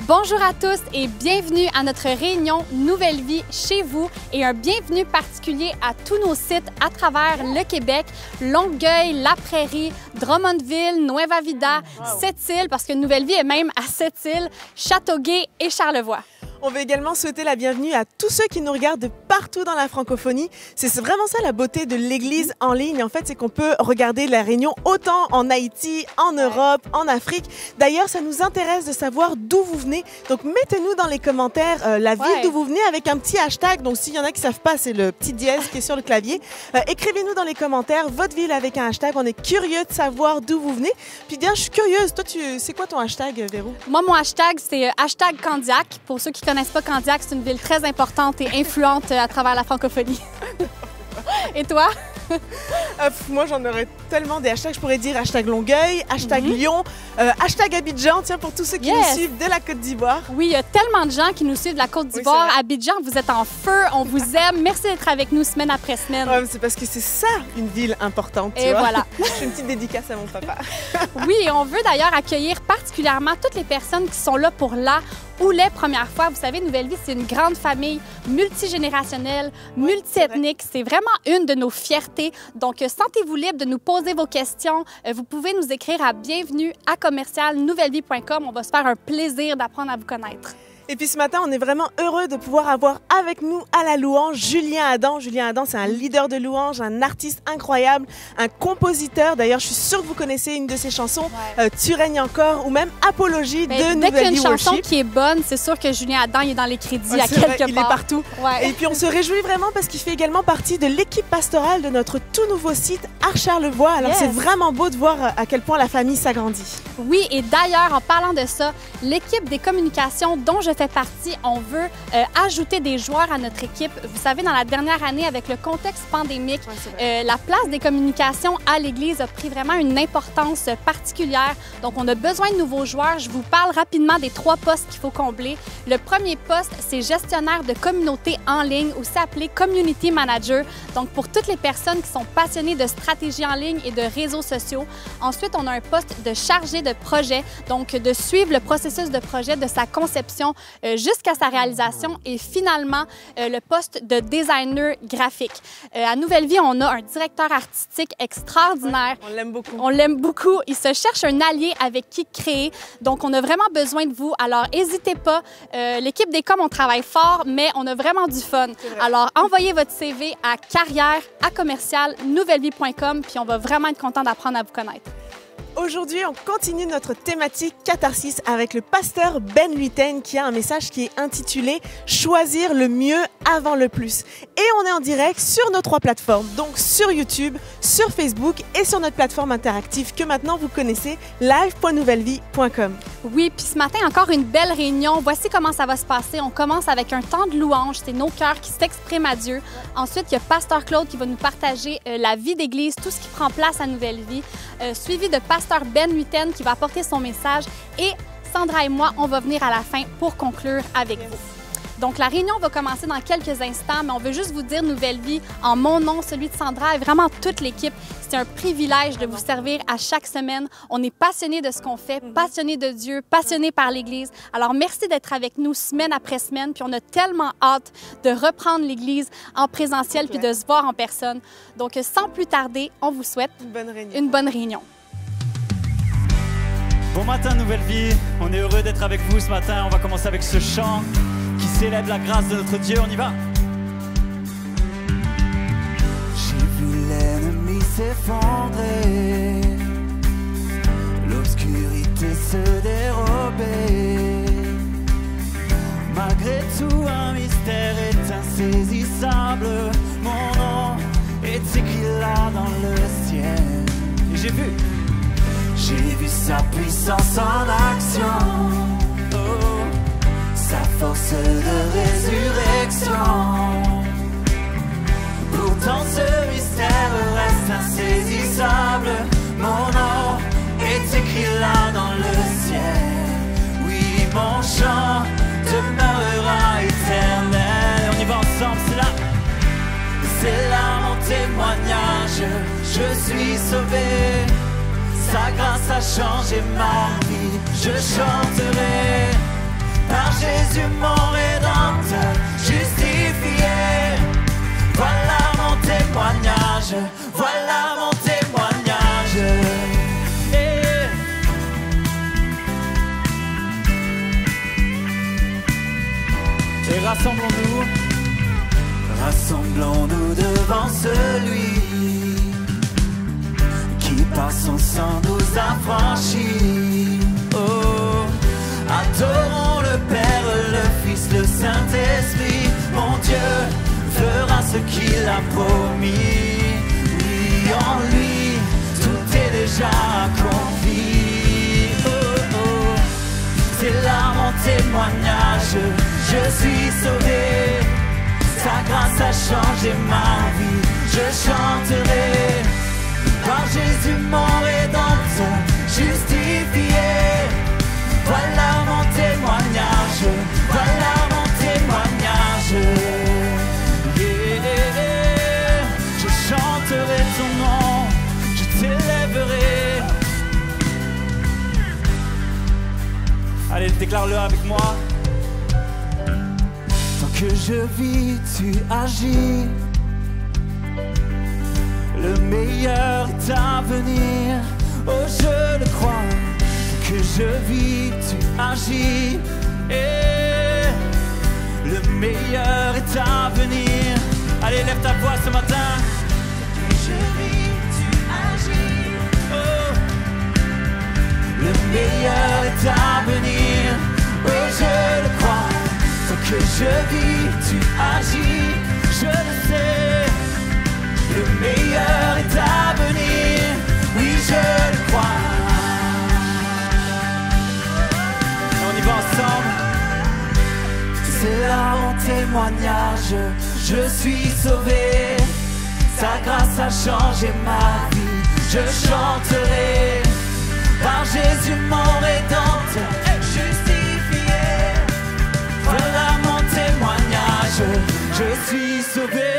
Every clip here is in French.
Bonjour à tous et bienvenue à notre réunion Nouvelle Vie chez vous et un bienvenue particulier à tous nos sites à travers le Québec, Longueuil, La Prairie, Drummondville, Nueva Vida, Sept-Îles, parce que Nouvelle Vie est même à Sept-Îles, Châteauguay et Charlevoix. On veut également souhaiter la bienvenue à tous ceux qui nous regardent de partout dans la francophonie. C'est vraiment ça la beauté de l'Église en ligne. En fait, c'est qu'on peut regarder la réunion autant en Haïti, en Europe, en Afrique. D'ailleurs, ça nous intéresse de savoir d'où vous venez. Donc, mettez-nous dans les commentaires la ville d'où vous venez avec un petit hashtag. Donc, s'il y en a qui ne savent pas, c'est le petit dièse qui est sur le clavier. Écrivez-nous dans les commentaires votre ville avec un hashtag. On est curieux de savoir d'où vous venez. Puis bien, je suis curieuse. Toi, c'est quoi ton hashtag, Véro? Moi, mon hashtag, c'est hashtag Candiac. Pour ceux qui ne connaissent pas Candiac, c'est une ville très importante et influente à travers la francophonie. Et toi? Moi, j'en aurais tellement des hashtags. Je pourrais dire hashtag Longueuil, hashtag Lyon, hashtag Abidjan, tiens, pour tous ceux qui nous suivent de la Côte d'Ivoire. Oui, il y a tellement de gens qui nous suivent de la Côte d'Ivoire. Abidjan, vous êtes en feu, on vous aime. Merci d'être avec nous semaine après semaine. C'est parce que c'est ça, une ville importante. Et voilà. Je fais une petite dédicace à mon papa. Oui, et on veut d'ailleurs accueillir particulièrement toutes les personnes qui sont là pour la ou les premières fois. Vous savez, Nouvelle Vie, c'est une grande famille multigénérationnelle, multiethnique. C'est vraiment une de nos fiertés. Donc, sentez-vous libre de nous poser vos questions. Vous pouvez nous écrire à bienvenue@commercialnouvellevie.com. On va se faire un plaisir d'apprendre à vous connaître. Et puis ce matin, on est vraiment heureux de pouvoir avoir avec nous à la louange Julien Adam. Julien Adam, c'est un leader de louange, un artiste incroyable, un compositeur. D'ailleurs, je suis sûre que vous connaissez une de ses chansons, Tu règnes encore, ou même Apologie de Nouvelle Vie Worship. Dès qu'il y a une chanson qui est bonne, c'est sûr que Julien Adam il est dans les crédits à quelque part. Il est partout. Et puis on se réjouit vraiment parce qu'il fait également partie de l'équipe pastorale de notre tout nouveau site Arche Charlevoix. Alors c'est vraiment beau de voir à quel point la famille s'agrandit. Oui, et d'ailleurs, en parlant de ça, l'équipe des communications dont je fais partie, on veut ajouter des joueurs à notre équipe. Vous savez, dans la dernière année, avec le contexte pandémique, la place des communications à l'Église a pris vraiment une importance particulière. Donc, on a besoin de nouveaux joueurs. Je vous parle rapidement des 3 postes qu'il faut combler. Le premier poste, c'est gestionnaire de communauté en ligne, aussi appelé Community Manager. Donc, pour toutes les personnes qui sont passionnées de stratégie en ligne et de réseaux sociaux. Ensuite, on a un poste de chargé de projet, donc de suivre le processus de projet de sa conception jusqu'à sa réalisation et finalement le poste de designer graphique. À Nouvelle Vie, on a un directeur artistique extraordinaire. On l'aime beaucoup. On l'aime beaucoup. Il se cherche un allié avec qui créer. Donc, on a vraiment besoin de vous. Alors, n'hésitez pas. L'équipe des coms, on travaille fort, mais on a vraiment du fun. Alors, envoyez votre CV à carrière@commercialnouvellevie.com puis on va vraiment être content d'apprendre à vous connaître. Aujourd'hui, on continue notre thématique catharsis avec le pasteur Ben Luyten qui a un message qui est intitulé « Choisir le mieux avant le plus ». Et on est en direct sur nos 3 plateformes, donc sur YouTube, sur Facebook et sur notre plateforme interactive que maintenant vous connaissez, live.nouvellevie.com. Oui, puis ce matin, encore une belle réunion. Voici comment ça va se passer. On commence avec un temps de louange. C'est nos cœurs qui s'expriment à Dieu. Ensuite, il y a Pasteur Claude qui va nous partager la vie d'Église, tout ce qui prend place à Nouvelle Vie, suivi de Pasteur Ben Luyten qui va apporter son message. Et Sandra et moi, on va venir à la fin pour conclure avec vous. Donc, la réunion va commencer dans quelques instants, mais on veut juste vous dire Nouvelle Vie en mon nom, celui de Sandra et vraiment toute l'équipe. C'est un privilège de vous servir à chaque semaine. On est passionnés de ce qu'on fait, passionnés de Dieu, passionnés par l'Église. Alors, merci d'être avec nous semaine après semaine. Puis, on a tellement hâte de reprendre l'Église en présentiel puis de se voir en personne. Donc, sans plus tarder, on vous souhaite une bonne réunion. Bon matin, Nouvelle Vie. On est heureux d'être avec vous ce matin. On va commencer avec ce chant qui célèbre la grâce de notre Dieu. On y va. J'ai vu l'ennemi s'effondrer, l'obscurité se dérober. Malgré tout, un mystère est insaisissable. Mon nom est écrit là dans le ciel. Et j'ai vu sa puissance en action. Sa force de résurrection. Pourtant ce mystère reste insaisissable. Mon nom est écrit là dans le ciel. Oui, mon chant demeurera éternel. On y va ensemble, c'est là. C'est là mon témoignage. Je suis sauvé. Sa grâce a changé ma vie. Je chanterai par Jésus mon Rédempteur, justifié. Voilà mon témoignage, voilà mon témoignage. Et rassemblons-nous, rassemblons-nous devant celui qui par son sang nous a franchis. Oh, adorons le Père, le Fils, le Saint-Esprit. Mon Dieu fera ce qu'il a promis. Oui, en lui, tout est déjà accompli. Oh, oh, c'est là mon témoignage. Je suis sauvé, sa grâce a changé ma vie. Je chanterai par Jésus mon Rédempteur, justifié. Voilà mon témoignage, voilà mon témoignage. Yeah. Je chanterai ton nom, je t'élèverai. allez, déclare-le avec moi. Tant que je vis, tu agis. Le meilleur est à venir, oh je le crois. Que je vis, tu agis. Et le meilleur est à venir. Allez, lève ta voix ce matin. Que je vis, tu agis. Oh, le meilleur est à venir, oh je le crois. Tant que je vis, tu agis. Je le sais. Le meilleur est à venir, oui je le crois. On y va ensemble. C'est là mon témoignage, je suis sauvé. Sa grâce a changé ma vie, je chanterai. Par Jésus mon Rédempteur, justifié. Voilà mon témoignage, je suis sauvé.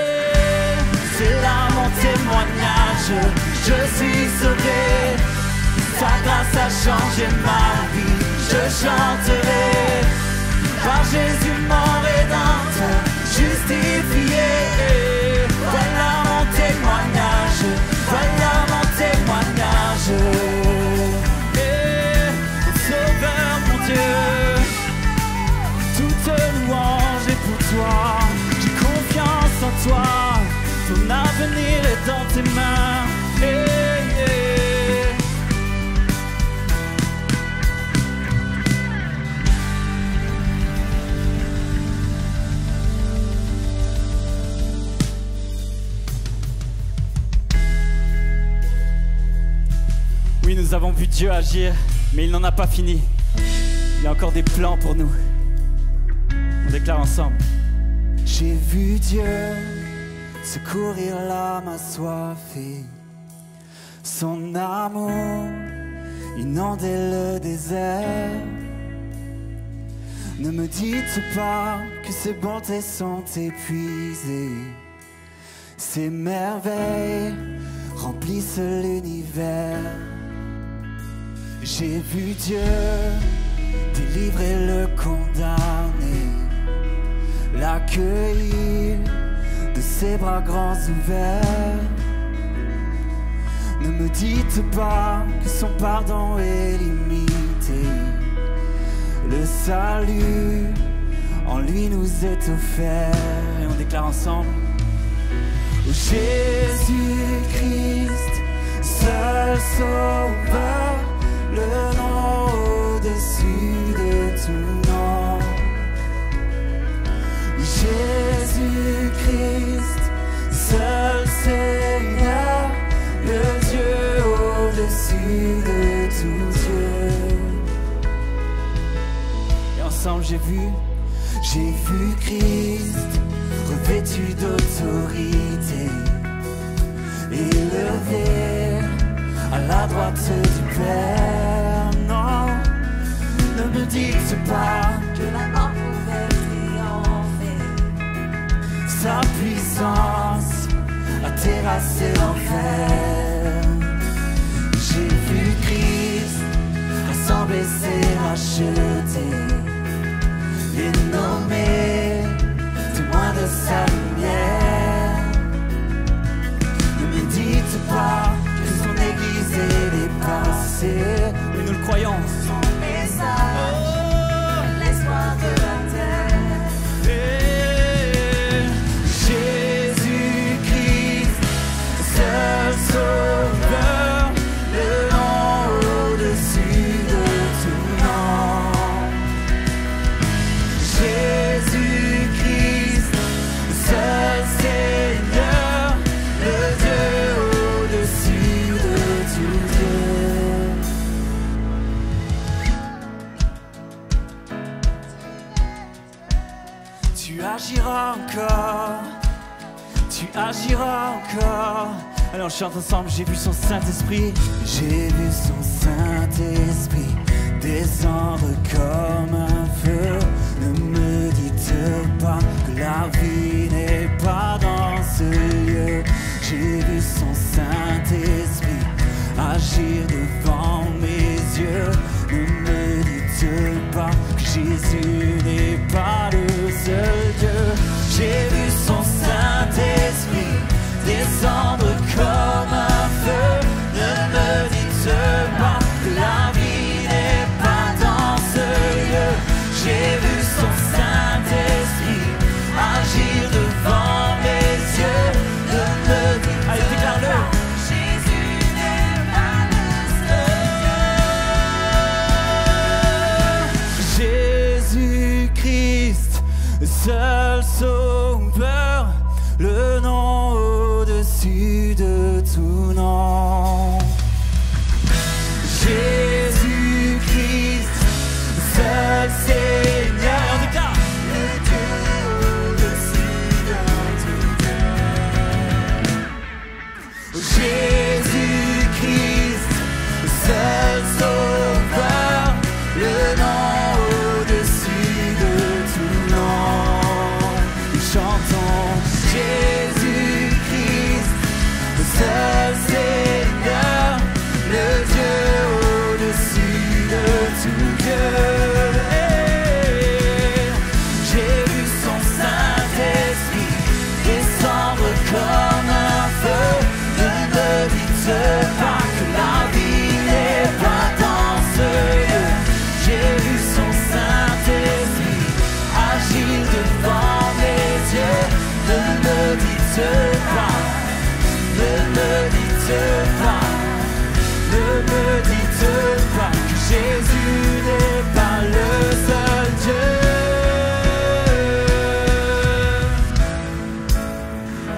C'est là mon témoignage, je suis sauvé. Sa grâce a changé ma vie, je chanterai. Par Jésus mon Rédempteur, justifié. Voilà mon témoignage, voilà mon témoignage. Sauveur mon Dieu, toute louange est pour toi. J'ai confiance en toi. Ton avenir est dans tes mains. Oui, nous avons vu Dieu agir, mais il n'en a pas fini. Il y a encore des plans pour nous. On déclare ensemble. J'ai vu Dieu secourir l'âme assoiffée. Son amour inondait le désert. Ne me dites pas que ses bontés sont épuisées. Ses merveilles remplissent l'univers. J'ai vu Dieu délivrer le condamné, l'accueillir de ses bras grands ouverts. Ne me dites pas que son pardon est limité. Le salut en lui nous est offert. Et on déclare ensemble. Oh Jésus-Christ, seul sauveur, le nom au-dessus de tout nom. Jésus-Christ, seul Seigneur, le Dieu au-dessus de tout Dieu. Et ensemble, j'ai vu Christ revêtu d'autorité, élevé à la droite du Père. Non, ne me dites pas que la mort pouvait triompher. Sa puissance a terrassé l'enfer. J'ai vu Christ rassemblé, s'est racheté. et nommé témoin de sa lumière. Ne me dites pas que son église est dépassée, mais nous le croyons. Son message, l'espoir de la terre. Jésus-Christ, seul sauveur, le nom au-dessus de tout nom. Jésus-Christ, seul Seigneur, le Dieu au-dessus de tout Dieu. Tu agiras encore, tu agiras encore. Allez, on chante ensemble. J'ai vu son Saint-Esprit. J'ai vu son Saint-Esprit descendre comme un feu. Ne me dites pas que la vie n'est pas dans ce lieu. J'ai vu son Saint-Esprit agir devant mes yeux. Ne me dites pas que Jésus n'est pas le seul Dieu. J'ai vu son Saint-Esprit descendre comme un feu. Ne me dites pas que la vie n'est pas dans ce lieu. J'ai vu son Saint-Esprit agir devant mes yeux. Ne me dites pas, Jésus n'est pas le seul. Jésus-Christ, seul sauveur, le nom au-dessus de tout nom. Jésus-Christ, seul Seigneur, le Dieu au-dessus de tout Dieu. Jésus-Christ, seul sauveur, le nom au-dessus de tout nom. Nous chantons Jésus-Christ, seul Seigneur, le Dieu au-dessus de tout Dieu. J'ai vu son Saint-Esprit descendre comme un feu. Ne me dites pas que la vie n'est pas dans ce lieu. J'ai vu son Saint-Esprit agir devant mes yeux. Ne me dites pas, ne me dites pas, ne me dites pas que Jésus n'est pas le seul Dieu.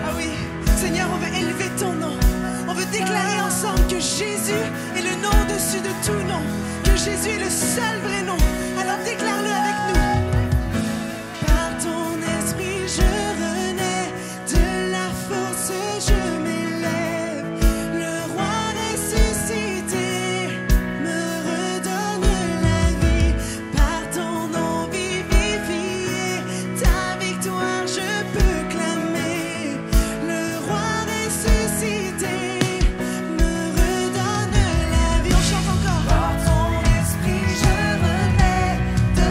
Ah oui, Seigneur, on veut élever ton nom. On veut déclarer ensemble que Jésus est le nom au-dessus de tout nom. Que Jésus est le seul vrai nom. Alors déclare-le avec nous. Par ton esprit, je renais. De la force, je m'élève. Le roi ressuscité me redonne la vie. Par ton nom vivifié, ta victoire je peux clamer. Le roi ressuscité me redonne la vie. On chante encore. Par ton esprit je renais, de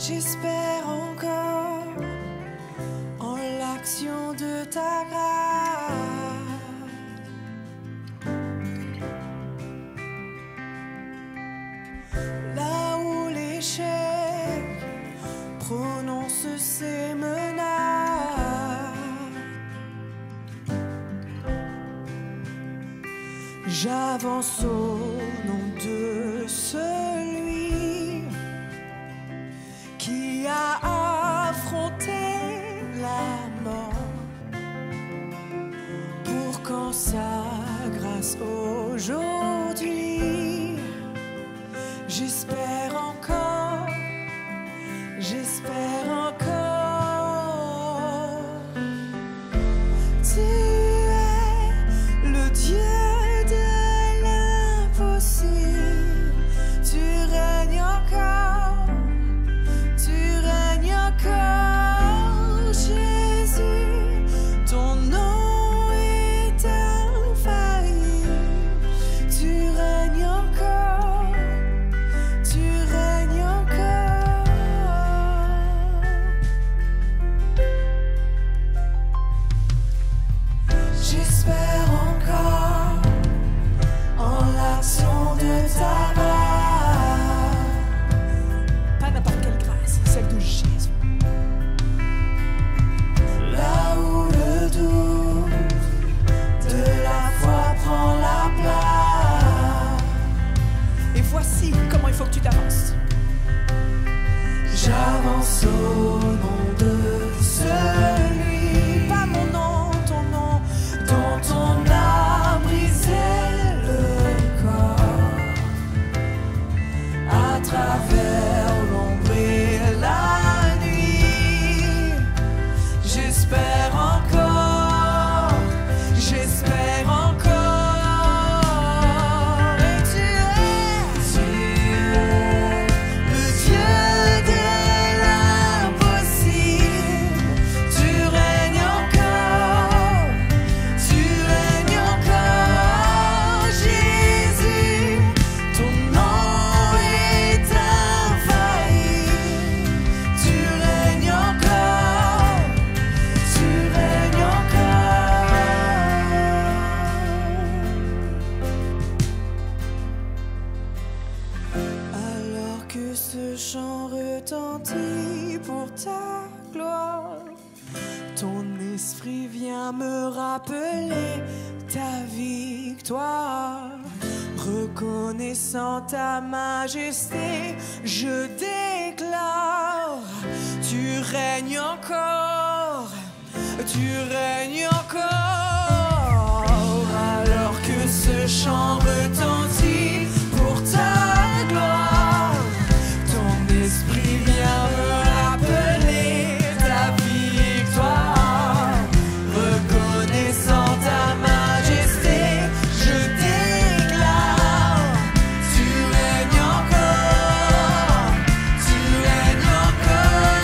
J'espère encore en l'action de ta grâce. Là où l'échec prononce ses menaces, j'avance au nom de celui qui a affronté la mort pour qu'en sa grâce aujourd'hui, j'espère encore, j'espère encore. Tu es le Dieu de l'impossible, tu règnes encore, tu règnes encore, Jésus, ton nom est infaillible, tu règnes encore, tu règnes encore. J'espère encore en l'action de ta grâce. Pas n'importe quelle grâce, celle de Jésus. Là où le doute de la foi prend la place. Et voici comment il faut que tu t'avances. J'avance au nom de celui, pas mon nom, ton nom, dont on a brisé le corps à travers l'ombre et la nuit. J'espère encore, j'espère encore. Et tu es le Dieu de l'impossible. Tu règnes encore, tu règnes encore, Jésus. Ton nom est infaillible. Tu règnes encore, tu règnes encore. Alors que ce chant retentit pour ta gloire, ton esprit vient me rappeler ta victoire. Reconnaissant ta majesté, je déclare, tu règnes encore, tu règnes encore. Alors que ce chant retentit pour ta gloire, ton esprit vient me rappeler ta victoire. Reconnaissant ta majesté, je déclare, tu règnes encore, tu règnes encore.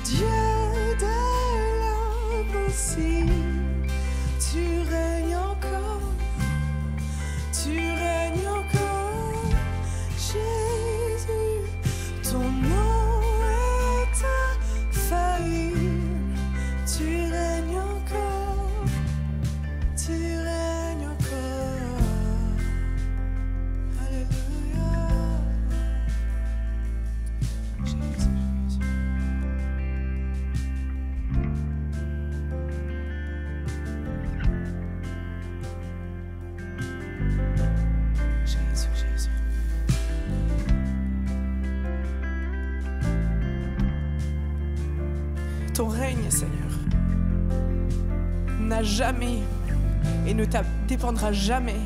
Dieu de l'impossible, tu règnes encore, Jésus, ton nom est infaillible, tu règnes encore, tu règnes encore, Alléluia. Jésus. Jésus. Ton règne, Seigneur, n'a jamais et ne dépendra jamais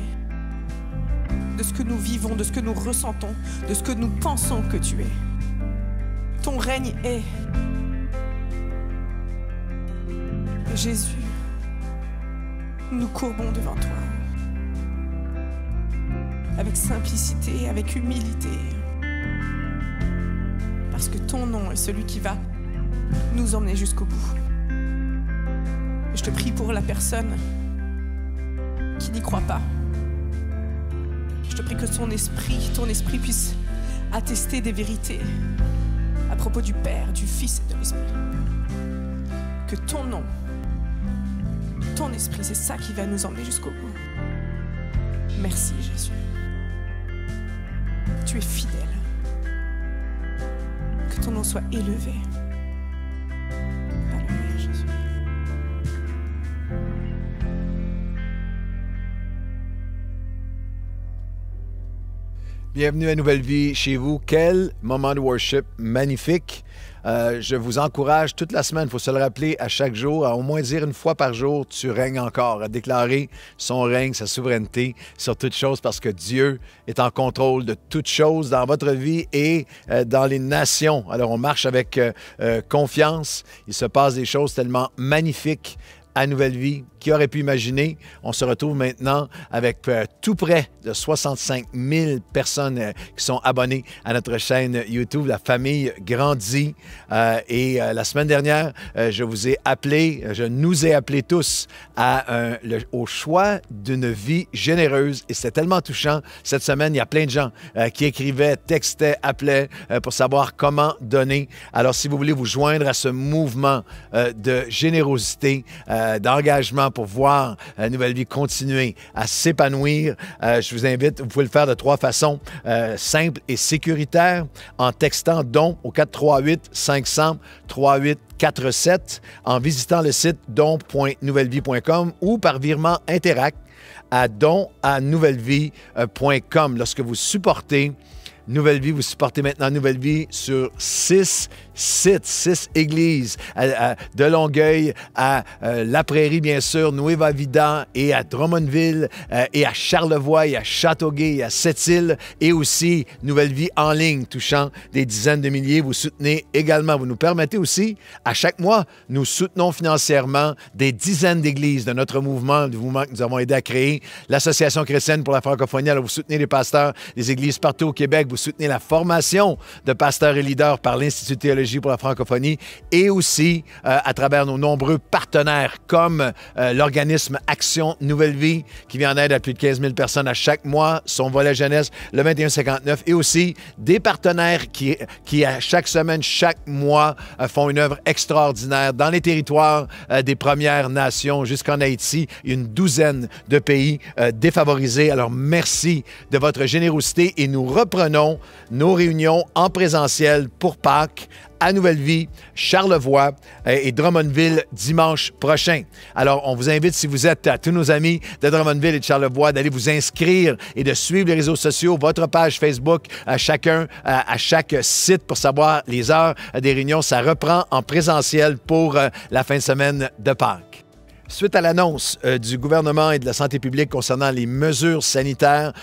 de ce que nous vivons, de ce que nous ressentons, de ce que nous pensons que tu es. Ton règne est. Jésus, nous courbons devant toi. Avec simplicité, avec humilité. Parce que ton nom est celui qui va nous emmener jusqu'au bout. Je te prie pour la personne qui n'y croit pas. Je te prie que ton esprit puisse attester des vérités à propos du Père, du Fils et de l'Esprit. Que ton nom, ton esprit, c'est ça qui va nous emmener jusqu'au bout. Merci Jésus. Tu es fidèle. Que ton nom soit élevé. Alléluia, Jésus. Bienvenue à Nouvelle Vie chez vous. Quel moment de worship magnifique. Je vous encourage toute la semaine, il faut se le rappeler à chaque jour, à au moins dire une fois par jour, tu règnes encore, à déclarer son règne, sa souveraineté sur toutes choses parce que Dieu est en contrôle de toutes choses dans votre vie et dans les nations. Alors on marche avec confiance, il se passe des choses tellement magnifiques à Nouvelle Vie. Qui aurait pu imaginer? On se retrouve maintenant avec tout près de 65 000 personnes qui sont abonnées à notre chaîne YouTube. La famille grandit. Et la semaine dernière, je nous ai appelés tous au choix d'une vie généreuse. Et c'était tellement touchant. Cette semaine, il y a plein de gens qui écrivaient, textaient, appelaient pour savoir comment donner. Alors, si vous voulez vous joindre à ce mouvement de générosité, d'engagement, pour voir Nouvelle Vie continuer à s'épanouir. Je vous invite, vous pouvez le faire de 3 façons simples et sécuritaires en textant don au 438-500-3847, en visitant le site don.nouvellevie.com ou par virement Interact à don@nouvellevie.com. Lorsque vous supportez Nouvelle Vie, vous supportez maintenant Nouvelle Vie sur 6 sites, 6 églises, de Longueuil à La Prairie, bien sûr, Nueva Vida et à Drummondville et à Charlevoix et à Châteauguay et à Sept-Îles et aussi Nouvelle Vie en ligne, touchant des dizaines de milliers. Vous soutenez également, vous nous permettez aussi, à chaque mois, nous soutenons financièrement des dizaines d'églises de notre mouvement, du mouvement que nous avons aidé à créer, l'Association chrétienne pour la francophonie. Alors, vous soutenez les pasteurs des églises partout au Québec, vous soutenez la formation de pasteurs et leaders par l'Institut de théologie pour la francophonie et aussi à travers nos nombreux partenaires comme l'organisme Action Nouvelle Vie qui vient en aide à plus de 15 000 personnes à chaque mois, son volet jeunesse, le 2159 et aussi des partenaires qui à chaque semaine, chaque mois font une œuvre extraordinaire dans les territoires des Premières Nations jusqu'en Haïti, une douzaine de pays défavorisés. Alors merci de votre générosité et nous reprenons nos réunions en présentiel pour Pâques à Nouvelle Vie, Charlevoix et Drummondville dimanche prochain. Alors, on vous invite, si vous êtes à tous nos amis de Drummondville et de Charlevoix, d'aller vous inscrire et de suivre les réseaux sociaux, votre page Facebook, à chaque site pour savoir les heures des réunions. Ça reprend en présentiel pour la fin de semaine de Pâques. Suite à l'annonce du gouvernement et de la santé publique concernant les mesures sanitaires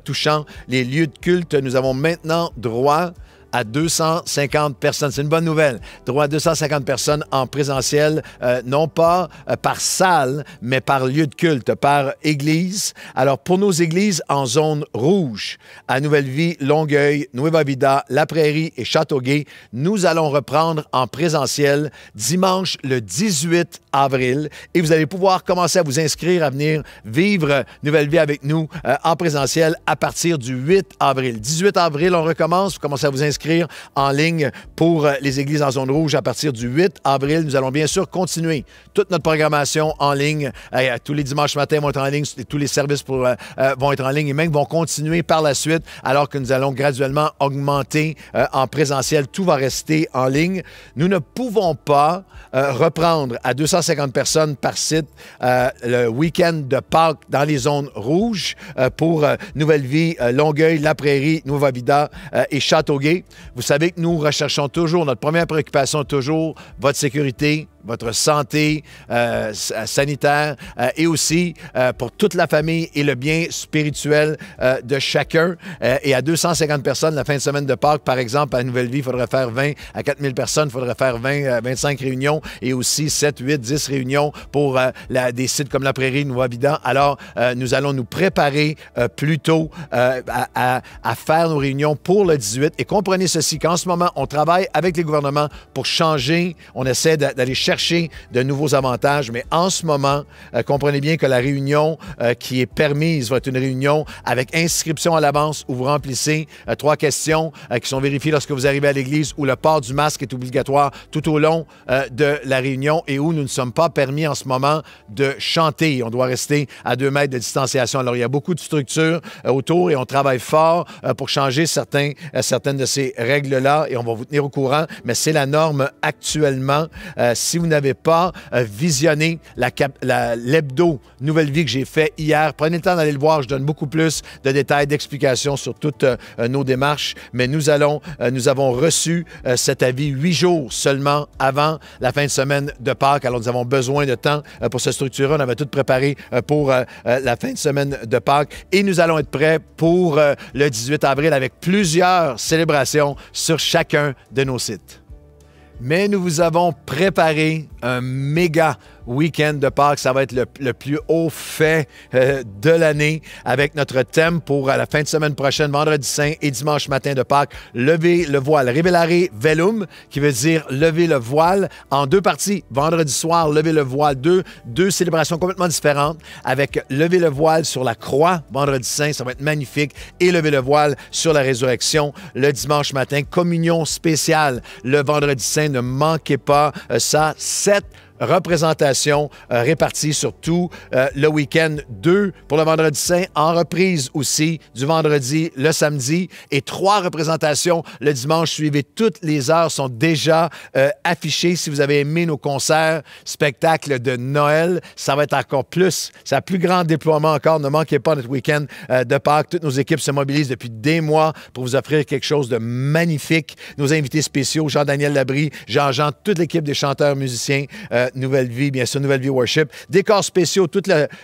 touchant les lieux de culte, nous avons maintenant droit à 250 personnes. C'est une bonne nouvelle. Droit à 250 personnes en présentiel, non pas par salle, mais par lieu de culte, par église. Alors, pour nos églises en zone rouge, à Nouvelle-Vie, Longueuil, Nueva Vida, La Prairie et Châteauguay, nous allons reprendre en présentiel dimanche le 18 avril et vous allez pouvoir commencer à vous inscrire à venir vivre Nouvelle-Vie avec nous en présentiel à partir du 8 avril. 18 avril, on recommence. Vous commencez à vous inscrire en ligne pour les églises en zone rouge à partir du 8 avril. Nous allons bien sûr continuer toute notre programmation en ligne. Tous les dimanches matins vont être en ligne. Tous les services vont être en ligne et même vont continuer par la suite alors que nous allons graduellement augmenter en présentiel. Tout va rester en ligne. Nous ne pouvons pas reprendre à 250 personnes par site le week-end de Pâques dans les zones rouges pour Nouvelle-Vie, Longueuil, La Prairie, Nueva Vida et Châteauguay. Vous savez que nous recherchons toujours, notre première préoccupation est toujours votre sécurité, votre santé sanitaire et aussi pour toute la famille et le bien spirituel de chacun. Et à 250 personnes, la fin de semaine de Pâques, par exemple, à Nouvelle-Vie, il faudrait faire 20 à 4000 personnes, il faudrait faire 25 réunions et aussi 7, 8, 10 réunions pour des sites comme La Prairie, Nueva Vida. Alors, nous allons nous préparer plus tôt à faire nos réunions pour le 18. Et comprenez ceci, qu'en ce moment, on travaille avec les gouvernements pour changer, on essaie d'aller chercher de nouveaux avantages, mais en ce moment, comprenez bien que la réunion qui est permise va être une réunion avec inscription à l'avance où vous remplissez 3 questions qui sont vérifiées lorsque vous arrivez à l'église, où le port du masque est obligatoire tout au long de la réunion et où nous ne sommes pas permis en ce moment de chanter. On doit rester à 2 mètres de distanciation. Alors, il y a beaucoup de structures autour et on travaille fort pour changer certaines de ces règles-là et on va vous tenir au courant, mais c'est la norme actuellement. Si vous n'avez pas visionné l'hebdo Nouvelle-Vie que j'ai fait hier, prenez le temps d'aller le voir. Je donne beaucoup plus de détails, d'explications sur toutes nos démarches, mais nous avons reçu cet avis 8 jours seulement avant la fin de semaine de Pâques. Alors, nous avons besoin de temps pour se structurer. On avait tout préparé pour la fin de semaine de Pâques et nous allons être prêts pour le 18 avril avec plusieurs célébrations sur chacun de nos sites. Mais nous vous avons préparé un méga week-end de Pâques. Ça va être le plus haut fait de l'année avec notre thème pour la fin de semaine prochaine, vendredi saint et dimanche matin de Pâques, lever le voile. Revelare velum, qui veut dire lever le voile, en 2 parties. Vendredi soir, lever le voile. Deux célébrations complètement différentes avec lever le voile sur la croix, vendredi saint, ça va être magnifique, et lever le voile sur la résurrection le dimanche matin. Communion spéciale le vendredi saint. Ne manquez pas ça. 7 représentations réparties sur tout le week-end. 2 pour le vendredi saint, en reprise aussi du vendredi, le samedi, et 3 représentations le dimanche. Suivez, toutes les heures sont déjà affichées. Si vous avez aimé nos concerts, spectacles de Noël, ça va être encore plus. C'est un plus grand déploiement encore. Ne manquez pas notre week-end de Pâques. Toutes nos équipes se mobilisent depuis des mois pour vous offrir quelque chose de magnifique. Nos invités spéciaux, Jean-Daniel Labrie, Jean-Jean, toute l'équipe des chanteurs, musiciens, Nouvelle-Vie, bien sûr, Nouvelle-Vie Worship. Décors spéciaux, tout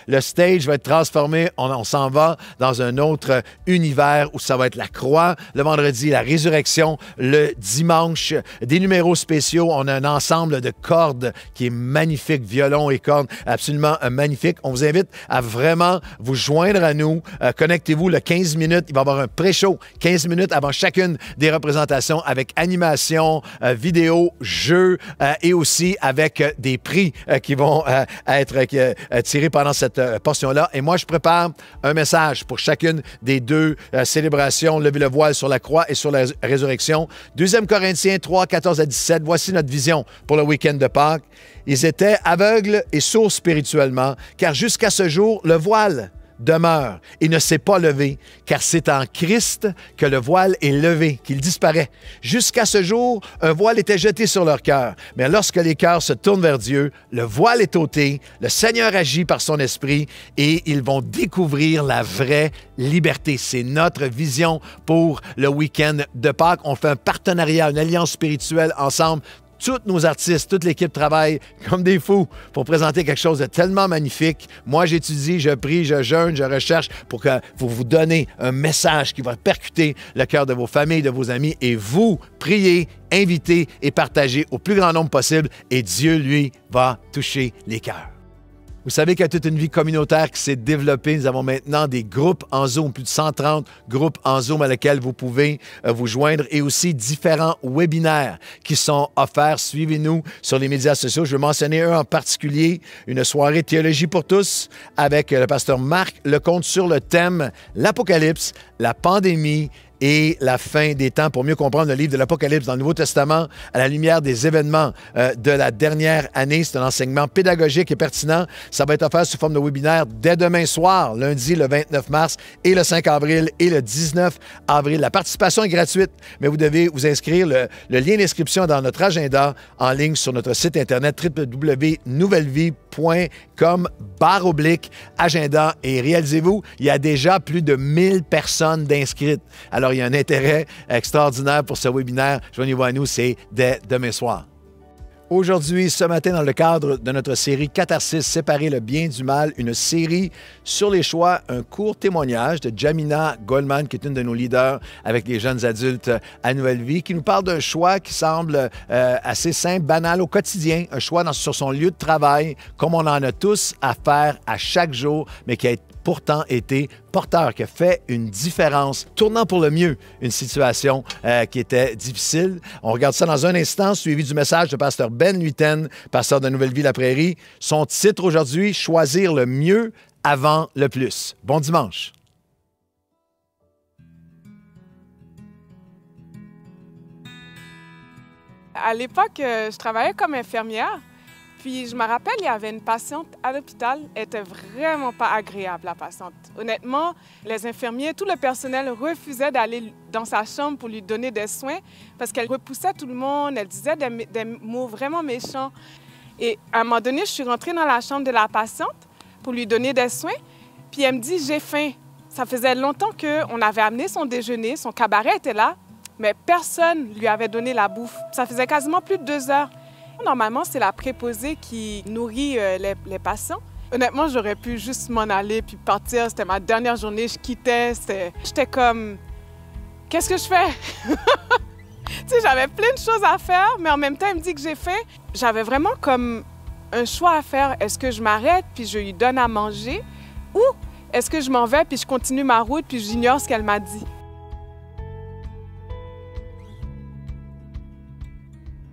le stage va être transformé. On s'en va dans un autre univers où ça va être la croix le vendredi, la résurrection le dimanche. Des numéros spéciaux. On a un ensemble de cordes qui est magnifique, violon et cordes, absolument magnifique. On vous invite à vraiment vous joindre à nous. Connectez-vous le 15 minutes. Il va y avoir un pré-show, 15 minutes avant chacune des représentations avec animation, vidéo, jeux et aussi avec des prix qui vont être tirés pendant cette portion-là. Et moi, je prépare un message pour chacune des 2 célébrations, lever le voile sur la croix et sur la résurrection. 2 Corinthiens 3, 14 à 17. Voici notre vision pour le week-end de Pâques. Ils étaient aveugles et sourds spirituellement, car jusqu'à ce jour, le voile demeure et ne s'est pas levé, car c'est en Christ que le voile est levé, qu'il disparaît. Jusqu'à ce jour, un voile était jeté sur leur cœur. Mais lorsque les cœurs se tournent vers Dieu, le voile est ôté, le Seigneur agit par son esprit et ils vont découvrir la vraie liberté. C'est notre vision pour le week-end de Pâques. On fait un partenariat, une alliance spirituelle ensemble. Tous nos artistes, toute l'équipe travaille comme des fous pour présenter quelque chose de tellement magnifique. Moi, j'étudie, je prie, je jeûne, je recherche pour vous donner un message qui va percuter le cœur de vos familles, de vos amis. Et vous, priez, invitez et partagez au plus grand nombre possible. Et Dieu, lui, va toucher les cœurs. Vous savez qu'il y a toute une vie communautaire qui s'est développée. Nous avons maintenant des groupes en Zoom, plus de 130 groupes en Zoom à lesquels vous pouvez vous joindre et aussi différents webinaires qui sont offerts. Suivez-nous sur les médias sociaux. Je veux mentionner un en particulier, une soirée théologie pour tous avec le pasteur Marc Lecomte sur le thème l'Apocalypse, la pandémie et la fin des temps pour mieux comprendre le livre de l'Apocalypse dans le Nouveau Testament à la lumière des événements de la dernière année. C'est un enseignement pédagogique et pertinent. Ça va être offert sous forme de webinaire dès demain soir, lundi le 29 mars et le 5 avril et le 19 avril. La participation est gratuite, mais vous devez vous inscrire. Le lien d'inscription dans notre agenda en ligne sur notre site internet www.nouvellevie.com/agenda. Et réalisez-vous, il y a déjà plus de 1000 personnes d'inscrites. Alors, il y a un intérêt extraordinaire pour ce webinaire. Joignez-vous à nous, c'est dès demain soir. Aujourd'hui, ce matin, dans le cadre de notre série Catharsis, Séparer le bien du mal, une série sur les choix, un court témoignage de Jamina Goldman, qui est une de nos leaders avec les jeunes adultes à Nouvelle Vie, qui nous parle d'un choix qui semble assez simple, banal au quotidien, un choix sur son lieu de travail, comme on en a tous à faire à chaque jour, mais qui a pourtant été porteur, qui a fait une différence, tournant pour le mieux une situation qui était difficile. On regarde ça dans un instant, suivi du message de pasteur Ben Luyten, pasteur de Nouvelle Vie La Prairie. Son titre aujourd'hui, Choisir le mieux avant le plus. Bon dimanche. À l'époque, je travaillais comme infirmière. Puis je me rappelle, il y avait une patiente à l'hôpital. Elle était vraiment pas agréable, la patiente. Honnêtement, les infirmiers, tout le personnel refusait d'aller dans sa chambre pour lui donner des soins parce qu'elle repoussait tout le monde, elle disait des mots vraiment méchants. Et à un moment donné, je suis rentrée dans la chambre de la patiente pour lui donner des soins. Puis elle me dit, j'ai faim. Ça faisait longtemps qu'on avait amené son déjeuner, son cabaret était là, mais personne lui avait donné la bouffe. Ça faisait quasiment plus de 2 heures. Normalement, c'est la préposée qui nourrit les patients. Honnêtement, j'aurais pu juste m'en aller puis partir. C'était ma dernière journée, je quittais. J'étais comme, qu'est-ce que je fais? Tu sais, j'avais plein de choses à faire, mais en même temps, elle me dit que j'ai faim. J'avais vraiment comme un choix à faire. Est-ce que je m'arrête puis je lui donne à manger? Ou est-ce que je m'en vais puis je continue ma route puis j'ignore ce qu'elle m'a dit?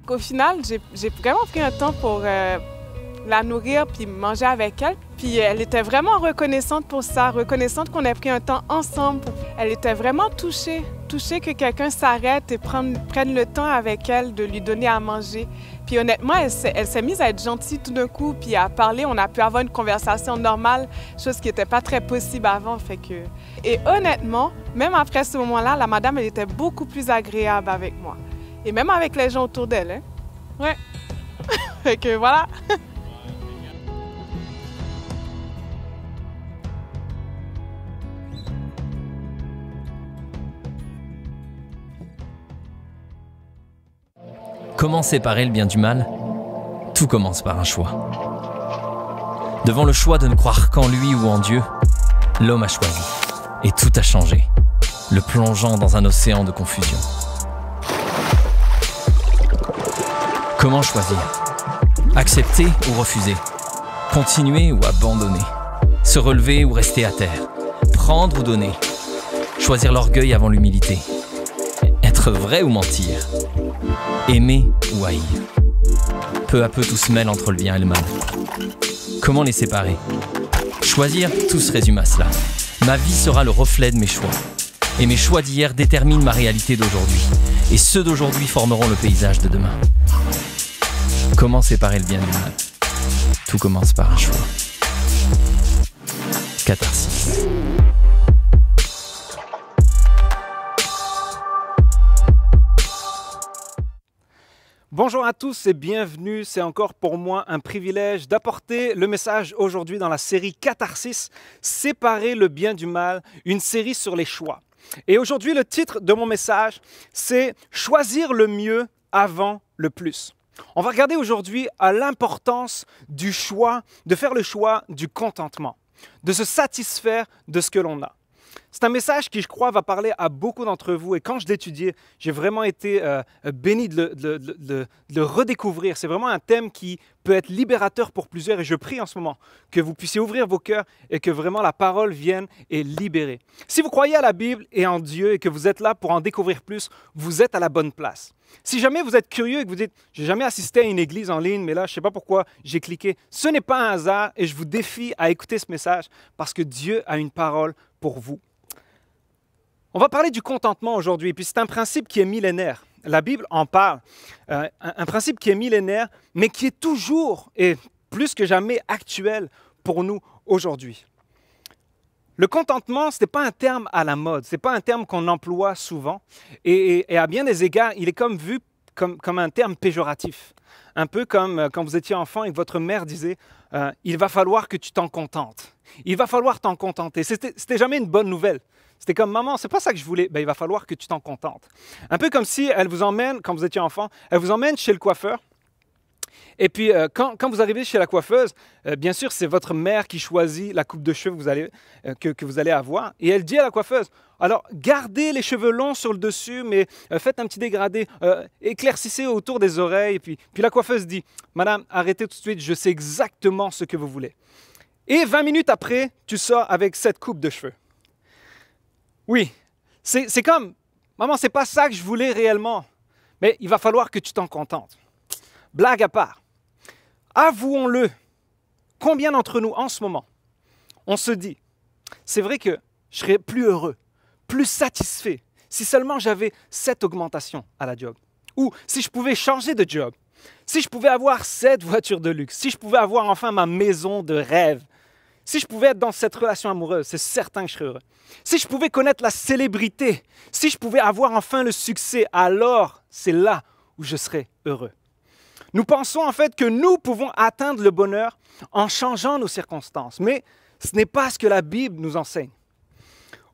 Au final, j'ai vraiment pris un temps pour la nourrir puis manger avec elle. Puis elle était vraiment reconnaissante pour ça, reconnaissante qu'on ait pris un temps ensemble. Elle était vraiment touchée que quelqu'un s'arrête et prenne le temps avec elle de lui donner à manger. Puis honnêtement, elle s'est mise à être gentille tout d'un coup, puis à parler. On a pu avoir une conversation normale, chose qui n'était pas très possible avant. Et honnêtement, même après ce moment-là, la madame, elle était beaucoup plus agréable avec moi. Et même avec les gens autour d'elle, hein? Ouais. Fait que voilà. Comment séparer le bien du mal? Tout commence par un choix. Devant le choix de ne croire qu'en lui ou en Dieu, l'homme a choisi. Et tout a changé, le plongeant dans un océan de confusion. Comment choisir? Accepter ou refuser? Continuer ou abandonner? Se relever ou rester à terre? Prendre ou donner? Choisir l'orgueil avant l'humilité? Être vrai ou mentir? Aimer ou haïr? Peu à peu, tout se mêle entre le bien et le mal. Comment les séparer? Choisir, tout se résume à cela. Ma vie sera le reflet de mes choix. Et mes choix d'hier déterminent ma réalité d'aujourd'hui. Et ceux d'aujourd'hui formeront le paysage de demain. Comment séparer le bien du mal? Tout commence par un choix. Catharsis. Bonjour à tous et bienvenue. C'est encore pour moi un privilège d'apporter le message aujourd'hui dans la série Catharsis, Séparer le bien du mal, une série sur les choix. Et aujourd'hui, le titre de mon message, c'est « Choisir le mieux avant le plus ». On va regarder aujourd'hui à l'importance du choix, de faire le choix du contentement, de se satisfaire de ce que l'on a. C'est un message qui, je crois, va parler à beaucoup d'entre vous. Et quand je l'étudiais, j'ai vraiment été béni de le redécouvrir. C'est vraiment un thème qui peut être libérateur pour plusieurs. Et je prie en ce moment que vous puissiez ouvrir vos cœurs et que vraiment la parole vienne et libérer. Si vous croyez à la Bible et en Dieu et que vous êtes là pour en découvrir plus, vous êtes à la bonne place. Si jamais vous êtes curieux et que vous dites « j'ai jamais assisté à une église en ligne, mais là, je ne sais pas pourquoi j'ai cliqué », ce n'est pas un hasard et je vous défie à écouter ce message parce que Dieu a une parole pour vous. On va parler du contentement aujourd'hui, et puis c'est un principe qui est millénaire. La Bible en parle, un principe qui est millénaire, mais qui est toujours et plus que jamais actuel pour nous aujourd'hui. Le contentement, ce n'est pas un terme à la mode, ce n'est pas un terme qu'on emploie souvent, et à bien des égards, il est comme vu comme un terme péjoratif. Un peu comme quand vous étiez enfant et que votre mère disait « il va falloir que tu t'en contentes ». Il va falloir t'en contenter. C'était jamais une bonne nouvelle. C'était comme « Maman, c'est pas ça que je voulais. » Il va falloir que tu t'en contentes. Un peu comme si elle vous emmène, quand vous étiez enfant, elle vous emmène chez le coiffeur. Et puis, quand vous arrivez chez la coiffeuse, bien sûr, c'est votre mère qui choisit la coupe de cheveux que vous allez avoir. Et elle dit à la coiffeuse, alors, gardez les cheveux longs sur le dessus, mais faites un petit dégradé, éclaircissez autour des oreilles. Et puis la coiffeuse dit, Madame, arrêtez tout de suite, je sais exactement ce que vous voulez. Et 20 minutes après, tu sors avec cette coupe de cheveux. Oui, c'est comme, maman, c'est pas ça que je voulais réellement, mais il va falloir que tu t'en contentes. Blague à part. Avouons-le, combien d'entre nous, en ce moment, on se dit, c'est vrai que je serais plus heureux, plus satisfait, si seulement j'avais cette augmentation à la job. Ou si je pouvais changer de job, si je pouvais avoir cette voiture de luxe, si je pouvais avoir enfin ma maison de rêve, si je pouvais être dans cette relation amoureuse, c'est certain que je serais heureux. Si je pouvais connaître la célébrité, si je pouvais avoir enfin le succès, alors c'est là où je serais heureux. Nous pensons en fait que nous pouvons atteindre le bonheur en changeant nos circonstances, mais ce n'est pas ce que la Bible nous enseigne.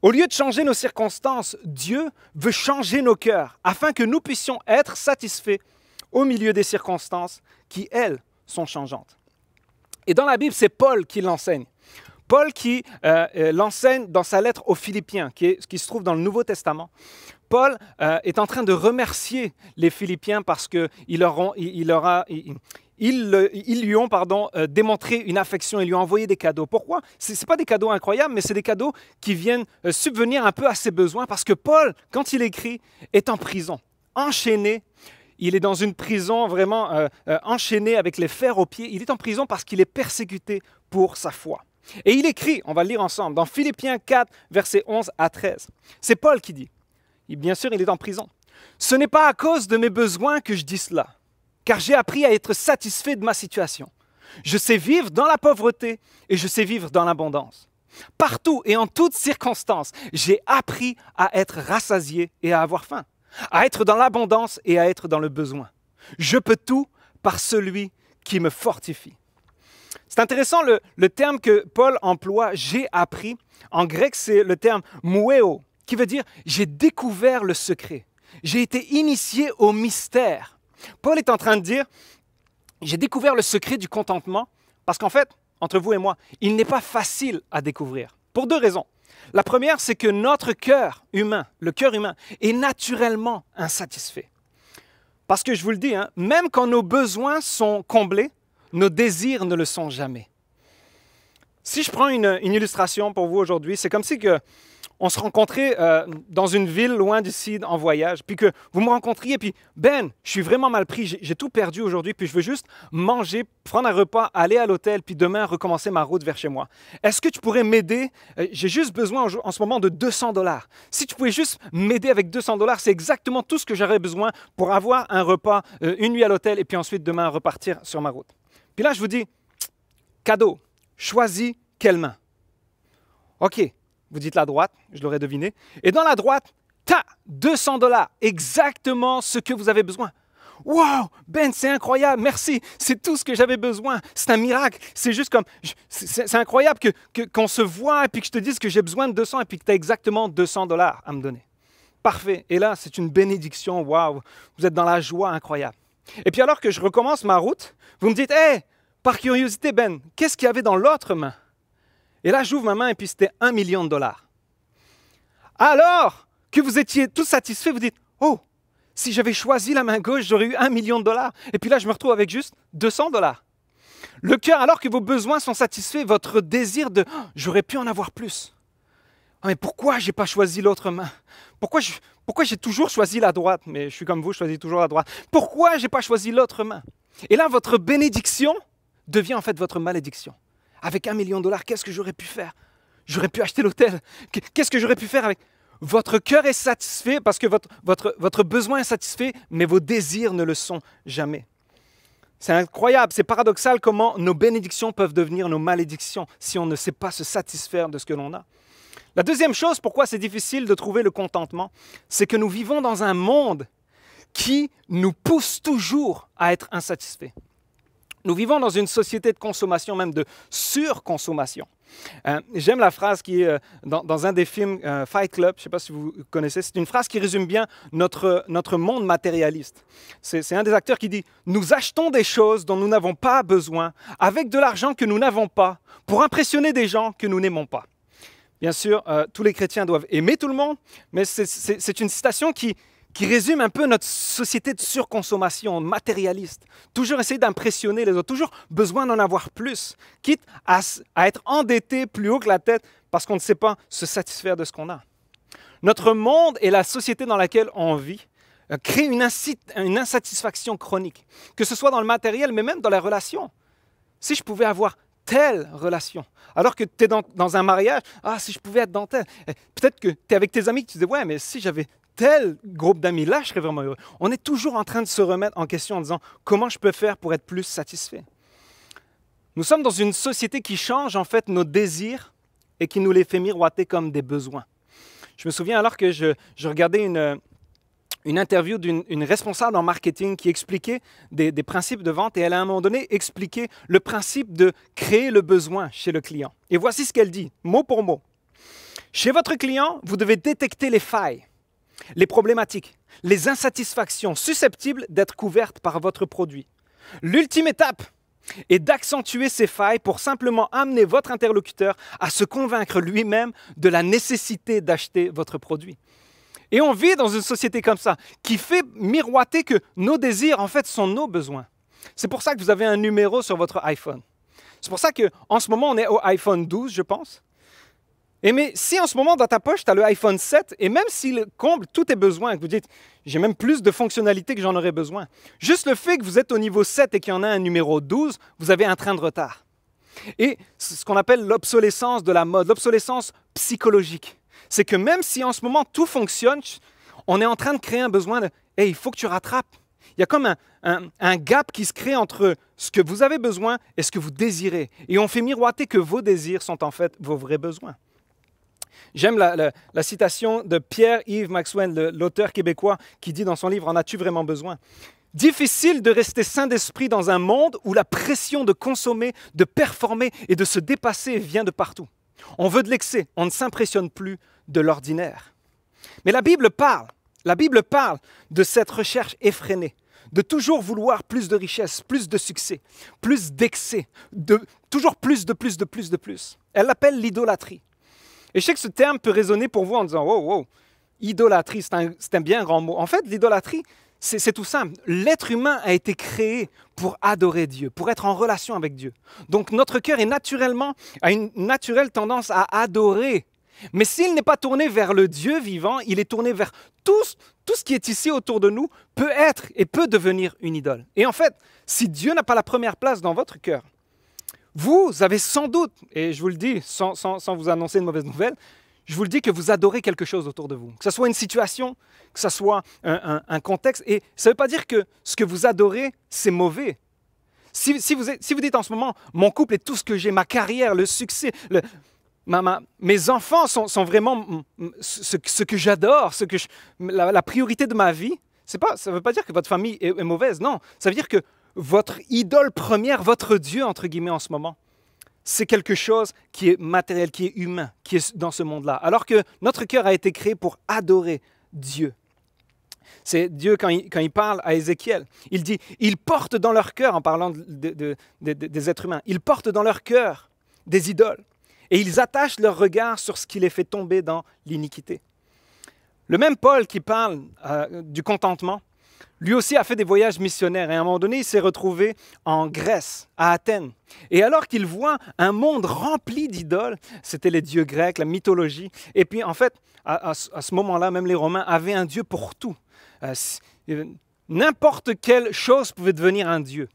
Au lieu de changer nos circonstances, Dieu veut changer nos cœurs afin que nous puissions être satisfaits au milieu des circonstances qui, elles, sont changeantes. Et dans la Bible, c'est Paul qui l'enseigne. Paul qui l'enseigne dans sa lettre aux Philippiens, qui se trouve dans le Nouveau Testament. Paul est en train de remercier les Philippiens parce qu'ils lui ont démontré une affection, ils lui ont envoyé des cadeaux. Pourquoi? Ce n'est pas des cadeaux incroyables, mais c'est des cadeaux qui viennent subvenir un peu à ses besoins parce que Paul, quand il écrit, est en prison, enchaîné. Il est dans une prison vraiment enchaîné avec les fers aux pieds. Il est en prison parce qu'il est persécuté pour sa foi. Et il écrit, on va le lire ensemble, dans Philippiens 4, versets 11 à 13. C'est Paul qui dit, bien sûr, il est en prison. « Ce n'est pas à cause de mes besoins que je dis cela, car j'ai appris à être satisfait de ma situation. Je sais vivre dans la pauvreté et je sais vivre dans l'abondance. Partout et en toutes circonstances, j'ai appris à être rassasié et à avoir faim, à être dans l'abondance et à être dans le besoin. Je peux tout par celui qui me fortifie. » C'est intéressant le terme que Paul emploie, « j'ai appris ». En grec, c'est le terme « mouéo », qui veut dire « j'ai découvert le secret, j'ai été initié au mystère ». Paul est en train de dire « j'ai découvert le secret du contentement » parce qu'en fait, entre vous et moi, il n'est pas facile à découvrir, pour deux raisons. La première, c'est que notre cœur humain, le cœur humain, est naturellement insatisfait. Parce que je vous le dis, même quand nos besoins sont comblés, nos désirs ne le sont jamais. Si je prends une illustration pour vous aujourd'hui, c'est comme si on se rencontrait dans une ville loin d'ici en voyage, puis que vous me rencontriez, puis Ben, je suis vraiment mal pris, j'ai tout perdu aujourd'hui, puis je veux juste manger, prendre un repas, aller à l'hôtel, puis demain recommencer ma route vers chez moi. Est-ce que tu pourrais m'aider? J'ai juste besoin en ce moment de $200. Si tu pouvais juste m'aider avec $200, c'est exactement tout ce que j'aurais besoin pour avoir un repas, une nuit à l'hôtel, et puis ensuite demain repartir sur ma route. Puis là, je vous dis, cadeau, choisis quelle main. OK, vous dites la droite, je l'aurais deviné. Et dans la droite, $200, exactement ce que vous avez besoin. Wow, Ben, c'est incroyable, merci, c'est tout ce que j'avais besoin. C'est un miracle, c'est juste comme, c'est incroyable qu'on se voit et puis que je te dise que j'ai besoin de 200 et puis que tu as exactement $200 à me donner. Parfait, et là, c'est une bénédiction, wow, vous êtes dans la joie incroyable. Et puis alors que je recommence ma route, vous me dites, « Hey, par curiosité, Ben, qu'est-ce qu'il y avait dans l'autre main? » Et là, j'ouvre ma main et puis c'était $1 million. Alors que vous étiez tous satisfaits, vous dites, « Oh, si j'avais choisi la main gauche, j'aurais eu $1 million. » Et puis là, je me retrouve avec juste $200. Le cœur, alors que vos besoins sont satisfaits, votre désir de « j'aurais pu en avoir plus ». Ah, mais pourquoi je n'ai pas choisi l'autre main? Pourquoi j'ai toujours choisi la droite? Mais je suis comme vous, je choisis toujours la droite. Pourquoi je n'ai pas choisi l'autre main? Et là, votre bénédiction devient en fait votre malédiction. Avec $1 million, qu'est-ce que j'aurais pu faire? J'aurais pu acheter l'hôtel. Qu'est-ce que j'aurais pu faire avec... Votre cœur est satisfait parce que votre besoin est satisfait, mais vos désirs ne le sont jamais. C'est incroyable, c'est paradoxal comment nos bénédictions peuvent devenir nos malédictions si on ne sait pas se satisfaire de ce que l'on a. La deuxième chose, pourquoi c'est difficile de trouver le contentement, c'est que nous vivons dans un monde qui nous pousse toujours à être insatisfaits. Nous vivons dans une société de consommation, même de surconsommation. J'aime la phrase qui est dans un des films Fight Club, je ne sais pas si vous connaissez, c'est une phrase qui résume bien notre monde matérialiste. C'est un des acteurs qui dit « Nous achetons des choses dont nous n'avons pas besoin avec de l'argent que nous n'avons pas pour impressionner des gens que nous n'aimons pas. » Bien sûr, tous les chrétiens doivent aimer tout le monde, mais c'est une citation qui résume un peu notre société de surconsommation matérialiste. Toujours essayer d'impressionner les autres, toujours besoin d'en avoir plus, quitte à être endetté plus haut que la tête parce qu'on ne sait pas se satisfaire de ce qu'on a. Notre monde et la société dans laquelle on vit créent une insatisfaction chronique, que ce soit dans le matériel, mais même dans les relations. Si je pouvais avoir telle relation, alors que tu es dans un mariage, si je pouvais être dans telle. Peut-être que tu es avec tes amis, tu te dis, ouais, mais si j'avais tel groupe d'amis, là, je serais vraiment heureux. On est toujours en train de se remettre en question en disant, comment je peux faire pour être plus satisfait? Nous sommes dans une société qui change en fait nos désirs et qui nous les fait miroiter comme des besoins. Je me souviens alors que je regardais une interview d'une responsable en marketing qui expliquait des principes de vente et elle a à un moment donné expliqué le principe de créer le besoin chez le client. Et voici ce qu'elle dit, mot pour mot. Chez votre client, vous devez détecter les failles, les problématiques, les insatisfactions susceptibles d'être couvertes par votre produit. L'ultime étape est d'accentuer ces failles pour simplement amener votre interlocuteur à se convaincre lui-même de la nécessité d'acheter votre produit. Et on vit dans une société comme ça, qui fait miroiter que nos désirs, en fait, sont nos besoins. C'est pour ça que vous avez un numéro sur votre iPhone. C'est pour ça qu'en ce moment, on est au iPhone 12, je pense. Et mais si en ce moment, dans ta poche, tu as le iPhone 7, et même s'il comble tous tes besoins, et que vous dites, j'ai même plus de fonctionnalités que j'en aurais besoin, juste le fait que vous êtes au niveau 7 et qu'il y en a un numéro 12, vous avez un train de retard. Et c'est ce qu'on appelle l'obsolescence de la mode, l'obsolescence psychologique. C'est que même si en ce moment tout fonctionne, on est en train de créer un besoin de « hey, il faut que tu rattrapes ». Il y a comme un gap qui se crée entre ce que vous avez besoin et ce que vous désirez. Et on fait miroiter que vos désirs sont en fait vos vrais besoins. J'aime la citation de Pierre-Yves Maxwell, l'auteur québécois, qui dit dans son livre « En as-tu vraiment besoin ?» Difficile de rester sain d'esprit dans un monde où la pression de consommer, de performer et de se dépasser vient de partout. On veut de l'excès, on ne s'impressionne plus de l'ordinaire. Mais la Bible parle de cette recherche effrénée, de toujours vouloir plus de richesse, plus de succès, plus d'excès, toujours plus de plus. Elle l'appelle l'idolâtrie. Et je sais que ce terme peut résonner pour vous en disant « wow, idolâtrie, c'est un bien grand mot ». En fait, l'idolâtrie, c'est tout simple. L'être humain a été créé pour adorer Dieu, pour être en relation avec Dieu. Donc notre cœur a une naturelle tendance à adorer. Mais s'il n'est pas tourné vers le Dieu vivant, il est tourné vers tout ce qui est ici autour de nous, peut être et peut devenir une idole. Et en fait, si Dieu n'a pas la première place dans votre cœur, vous avez sans doute, et je vous le dis sans vous annoncer une mauvaise nouvelle, je vous le dis que vous adorez quelque chose autour de vous. Que ce soit une situation, que ce soit un contexte. Et ça ne veut pas dire que ce que vous adorez, c'est mauvais. Si vous dites en ce moment, mon couple est tout ce que j'ai, ma carrière, le succès, mes enfants sont vraiment ce que j'adore, la priorité de ma vie, ça ne veut pas dire que votre famille est mauvaise. Non, ça veut dire que votre idole première, votre Dieu, entre guillemets, en ce moment, c'est quelque chose qui est matériel, qui est humain, qui est dans ce monde-là. Alors que notre cœur a été créé pour adorer Dieu. C'est Dieu quand il parle à Ézéchiel. Il dit, ils portent dans leur cœur, en parlant des êtres humains, ils portent dans leur cœur des idoles. Et ils attachent leur regard sur ce qui les fait tomber dans l'iniquité. Le même Paul qui parle du contentement, lui aussi a fait des voyages missionnaires. Et à un moment donné, il s'est retrouvé en Grèce, à Athènes. Et alors qu'il voit un monde rempli d'idoles, c'était les dieux grecs, la mythologie. Et puis en fait, à ce moment-là, même les Romains avaient un dieu pour tout. N'importe quelle chose pouvait devenir un dieu.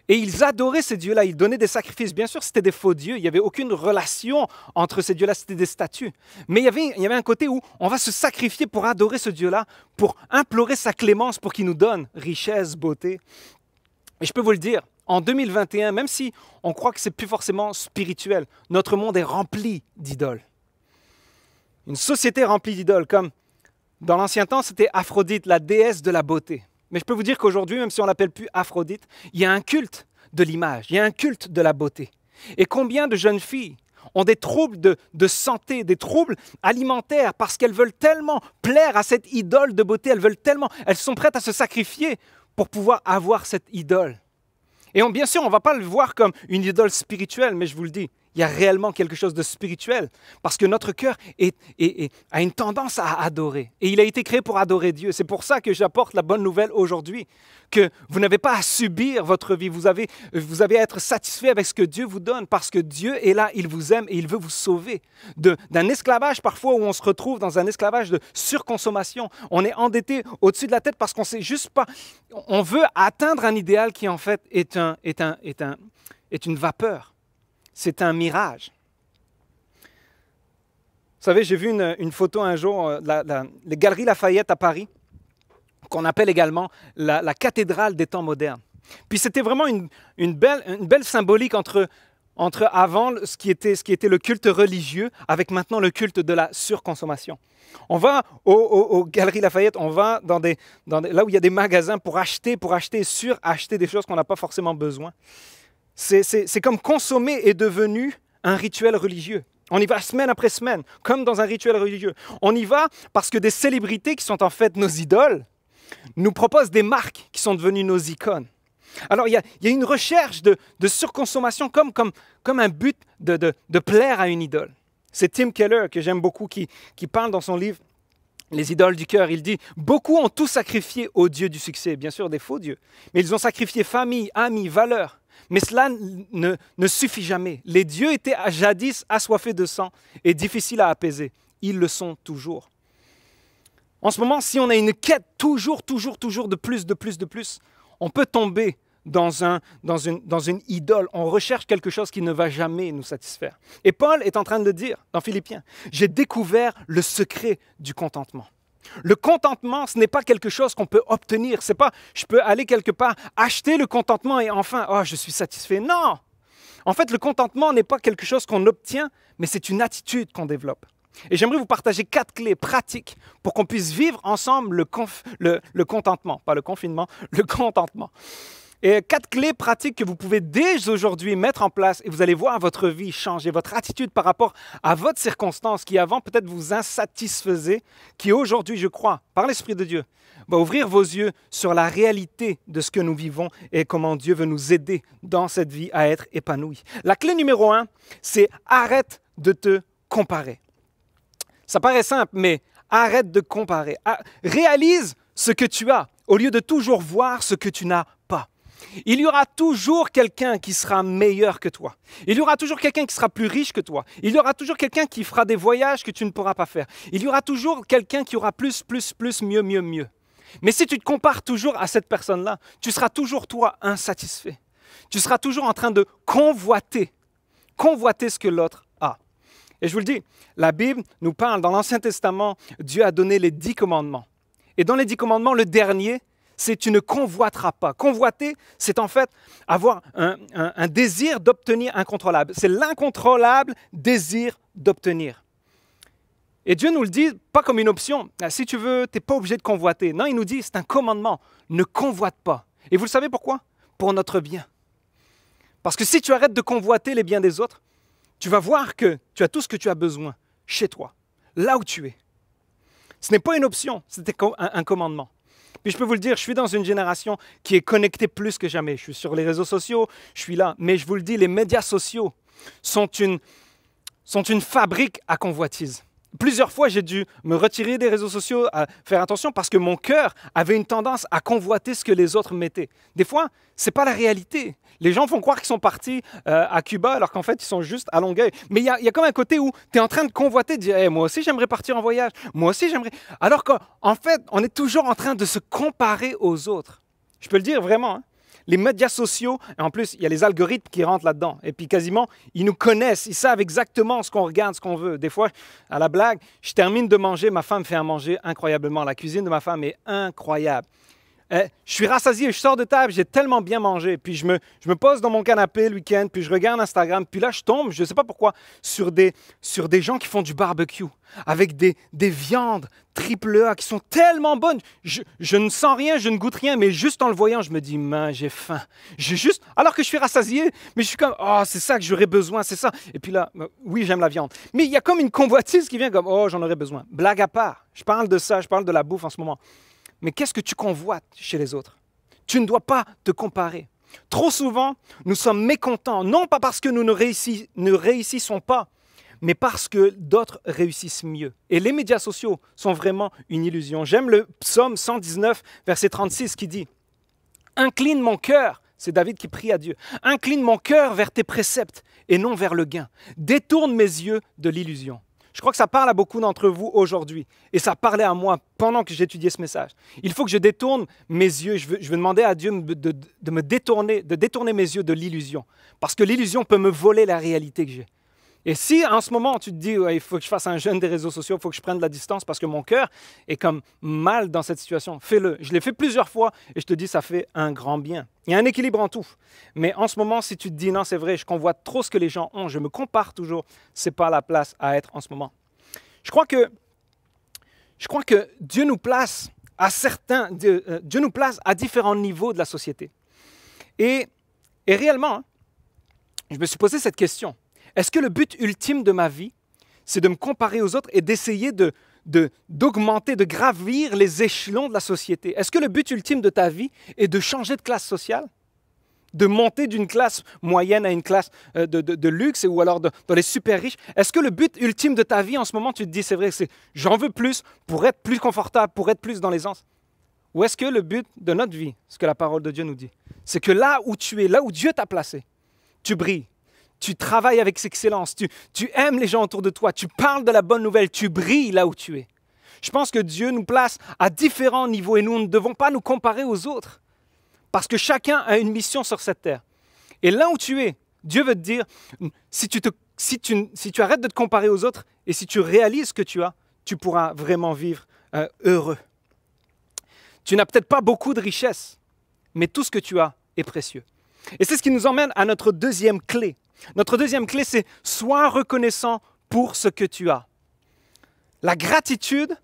Et ils adoraient ces dieux-là, ils donnaient des sacrifices. Bien sûr, c'était des faux dieux, il n'y avait aucune relation entre ces dieux-là, c'était des statues. Mais il y avait un côté où on va se sacrifier pour adorer ce Dieu-là, pour implorer sa clémence, pour qu'il nous donne richesse, beauté. Et je peux vous le dire, en 2021, même si on croit que ce n'est plus forcément spirituel, notre monde est rempli d'idoles. Une société remplie d'idoles, comme dans l'ancien temps, c'était Aphrodite, la déesse de la beauté. Mais je peux vous dire qu'aujourd'hui, même si on ne l'appelle plus Aphrodite, il y a un culte de l'image, il y a un culte de la beauté. Et combien de jeunes filles ont des troubles de santé, des troubles alimentaires, parce qu'elles veulent tellement plaire à cette idole de beauté, elles sont prêtes à se sacrifier pour pouvoir avoir cette idole. Et bien sûr, on ne va pas le voir comme une idole spirituelle, mais je vous le dis, il y a réellement quelque chose de spirituel, parce que notre cœur a une tendance à adorer. Et il a été créé pour adorer Dieu. C'est pour ça que j'apporte la bonne nouvelle aujourd'hui, que vous n'avez pas à subir votre vie, vous avez à être satisfait avec ce que Dieu vous donne, parce que Dieu est là, il vous aime et il veut vous sauver d'un esclavage parfois où on se retrouve dans un esclavage de surconsommation. On est endetté au-dessus de la tête parce qu'on ne sait juste pas. On veut atteindre un idéal qui en fait est une vapeur. C'est un mirage. Vous savez, j'ai vu une photo un jour, les Galeries Lafayette à Paris, qu'on appelle également la cathédrale des temps modernes. Puis c'était vraiment une belle symbolique entre avant ce qui était le culte religieux avec maintenant le culte de la surconsommation. On va aux Galeries Lafayette, on va là où il y a des magasins pour acheter, suracheter des choses qu'on n'a pas forcément besoin. C'est comme consommer est devenu un rituel religieux. On y va semaine après semaine, comme dans un rituel religieux. On y va parce que des célébrités qui sont en fait nos idoles nous proposent des marques qui sont devenues nos icônes. Alors, il y a une recherche de surconsommation comme un but de plaire à une idole. C'est Tim Keller, que j'aime beaucoup, qui parle dans son livre « Les idoles du cœur ». Il dit « Beaucoup ont tout sacrifié au Dieu du succès », bien sûr des faux dieux, mais ils ont sacrifié famille, amis, valeurs. Mais cela ne suffit jamais. Les dieux étaient jadis assoiffés de sang et difficiles à apaiser. Ils le sont toujours. En ce moment, si on a une quête toujours de plus, on peut tomber dans une idole. On recherche quelque chose qui ne va jamais nous satisfaire. Et Paul est en train de dire dans Philippiens, « J'ai découvert le secret du contentement ». Le contentement, ce n'est pas quelque chose qu'on peut obtenir. C'est pas, je peux aller quelque part, acheter le contentement et enfin, oh, je suis satisfait. Non! En fait, le contentement n'est pas quelque chose qu'on obtient, mais c'est une attitude qu'on développe. Et j'aimerais vous partager 4 clés pratiques pour qu'on puisse vivre ensemble le contentement. Pas le confinement, le contentement. Et 4 clés pratiques que vous pouvez dès aujourd'hui mettre en place et vous allez voir votre vie changer, votre attitude par rapport à votre circonstance qui avant peut-être vous insatisfaisait, qui aujourd'hui, je crois, par l'Esprit de Dieu, va ouvrir vos yeux sur la réalité de ce que nous vivons et comment Dieu veut nous aider dans cette vie à être épanouis. La clé numéro 1, c'est arrête de te comparer. Ça paraît simple, mais arrête de comparer. Réalise ce que tu as au lieu de toujours voir ce que tu n'as pas. Il y aura toujours quelqu'un qui sera meilleur que toi. Il y aura toujours quelqu'un qui sera plus riche que toi. Il y aura toujours quelqu'un qui fera des voyages que tu ne pourras pas faire. Il y aura toujours quelqu'un qui aura plus, mieux. Mais si tu te compares toujours à cette personne-là, tu seras toujours, toi, insatisfait. Tu seras toujours en train de convoiter ce que l'autre a. Et je vous le dis, la Bible nous parle, dans l'Ancien Testament, Dieu a donné les 10 commandements. Et dans les 10 commandements, le dernier, c'est « tu ne convoiteras pas ». Convoiter, c'est en fait avoir un désir d'obtenir incontrôlable. C'est l'incontrôlable désir d'obtenir. Et Dieu nous le dit pas comme une option. Si tu veux, tu n'es pas obligé de convoiter. Non, il nous dit, c'est un commandement. Ne convoite pas. Et vous le savez pourquoi? Pour notre bien. Parce que si tu arrêtes de convoiter les biens des autres, tu vas voir que tu as tout ce que tu as besoin chez toi, là où tu es. Ce n'est pas une option, c'était un commandement. Puis je peux vous le dire, je suis dans une génération qui est connectée plus que jamais. Je suis sur les réseaux sociaux, je suis là. Mais je vous le dis, les médias sociaux sont une fabrique à convoitise. Plusieurs fois, j'ai dû me retirer des réseaux sociaux, à faire attention parce que mon cœur avait une tendance à convoiter ce que les autres mettaient. Des fois, ce n'est pas la réalité. Les gens font croire qu'ils sont partis à Cuba alors qu'en fait, ils sont juste à Longueuil. Mais il y a comme un côté où tu es en train de convoiter, de dire hey, « moi aussi, j'aimerais partir en voyage. Moi aussi, j'aimerais... » Alors qu'en fait, on est toujours en train de se comparer aux autres. Je peux le dire vraiment, hein? Les médias sociaux, et en plus, il y a les algorithmes qui rentrent là-dedans. Et puis quasiment, ils nous connaissent, ils savent exactement ce qu'on regarde, ce qu'on veut. Des fois, à la blague, je termine de manger, ma femme fait à manger incroyablement. La cuisine de ma femme est incroyable. Je suis rassasié, je sors de table, j'ai tellement bien mangé. Puis je me pose dans mon canapé le week-end, puis je regarde Instagram. Puis là, je tombe, je ne sais pas pourquoi, sur des gens qui font du barbecue avec des viandes triple A qui sont tellement bonnes. Je ne sens rien, je ne goûte rien, mais juste en le voyant, je me dis, man, j'ai faim. Alors que je suis rassasié, mais je suis comme, oh, c'est ça que j'aurais besoin, c'est ça. Et puis là, oui, j'aime la viande. Mais il y a comme une convoitise qui vient comme, oh, j'en aurais besoin. Blague à part, je parle de ça, je parle de la bouffe en ce moment. Mais qu'est-ce que tu convoites chez les autres? Tu ne dois pas te comparer. Trop souvent, nous sommes mécontents, non pas parce que nous ne réussissons pas, mais parce que d'autres réussissent mieux. Et les médias sociaux sont vraiment une illusion. J'aime le psaume 119, verset 36, qui dit « Incline mon cœur », c'est David qui prie à Dieu, « Incline mon cœur vers tes préceptes et non vers le gain. Détourne mes yeux de l'illusion. » Je crois que ça parle à beaucoup d'entre vous aujourd'hui. Et ça parlait à moi pendant que j'étudiais ce message. Il faut que je détourne mes yeux. Je veux demander à Dieu de détourner mes yeux de l'illusion. Parce que l'illusion peut me voler la réalité que j'ai. Et si en ce moment tu te dis il faut que je fasse un jeûne des réseaux sociaux, il faut que je prenne de la distance parce que mon cœur est comme mal dans cette situation, fais-le. Je l'ai fait plusieurs fois et je te dis ça fait un grand bien. Il y a un équilibre en tout. Mais en ce moment, si tu te dis non, c'est vrai, je convoite trop ce que les gens ont, je me compare toujours, ce n'est pas la place à être en ce moment. Je crois que Dieu nous place Dieu nous place à différents niveaux de la société. Et réellement, je me suis posé cette question. Est-ce que le but ultime de ma vie, c'est de me comparer aux autres et d'essayer d'augmenter, de gravir les échelons de la société? Est-ce que le but ultime de ta vie est de changer de classe sociale? De monter d'une classe moyenne à une classe de luxe ou alors dans les super riches? Est-ce que le but ultime de ta vie en ce moment, tu te dis, c'est vrai, c'est j'en veux plus pour être plus confortable, pour être plus dans l'aisance? Ou est-ce que le but de notre vie, ce que la parole de Dieu nous dit, c'est que là où tu es, là où Dieu t'a placé, tu brilles? Tu travailles avec excellence, tu aimes les gens autour de toi, tu parles de la bonne nouvelle, tu brilles là où tu es. Je pense que Dieu nous place à différents niveaux et nous ne devons pas nous comparer aux autres parce que chacun a une mission sur cette terre. Et là où tu es, Dieu veut te dire, si tu arrêtes de te comparer aux autres et si tu réalises ce que tu as, tu pourras vraiment vivre heureux. Tu n'as peut-être pas beaucoup de richesses, mais tout ce que tu as est précieux. Et c'est ce qui nous emmène à notre deuxième clé. Notre deuxième clé, c'est « Sois reconnaissant pour ce que tu as ». La gratitude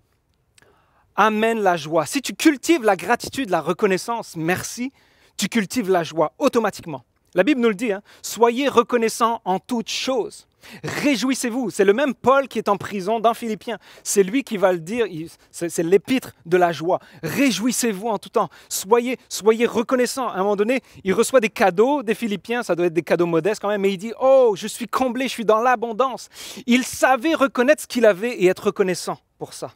amène la joie. Si tu cultives la gratitude, la reconnaissance, merci, tu cultives la joie automatiquement. La Bible nous le dit, hein, « Soyez reconnaissants en toutes choses ». Réjouissez-vous. C'est le même Paul qui est en prison dans Philippiens. C'est lui qui va le dire. C'est l'épître de la joie. Réjouissez-vous en tout temps. Soyez reconnaissants. À un moment donné, il reçoit des cadeaux des Philippiens. Ça doit être des cadeaux modestes quand même. Mais il dit, oh, je suis comblé, je suis dans l'abondance. Il savait reconnaître ce qu'il avait et être reconnaissant pour ça.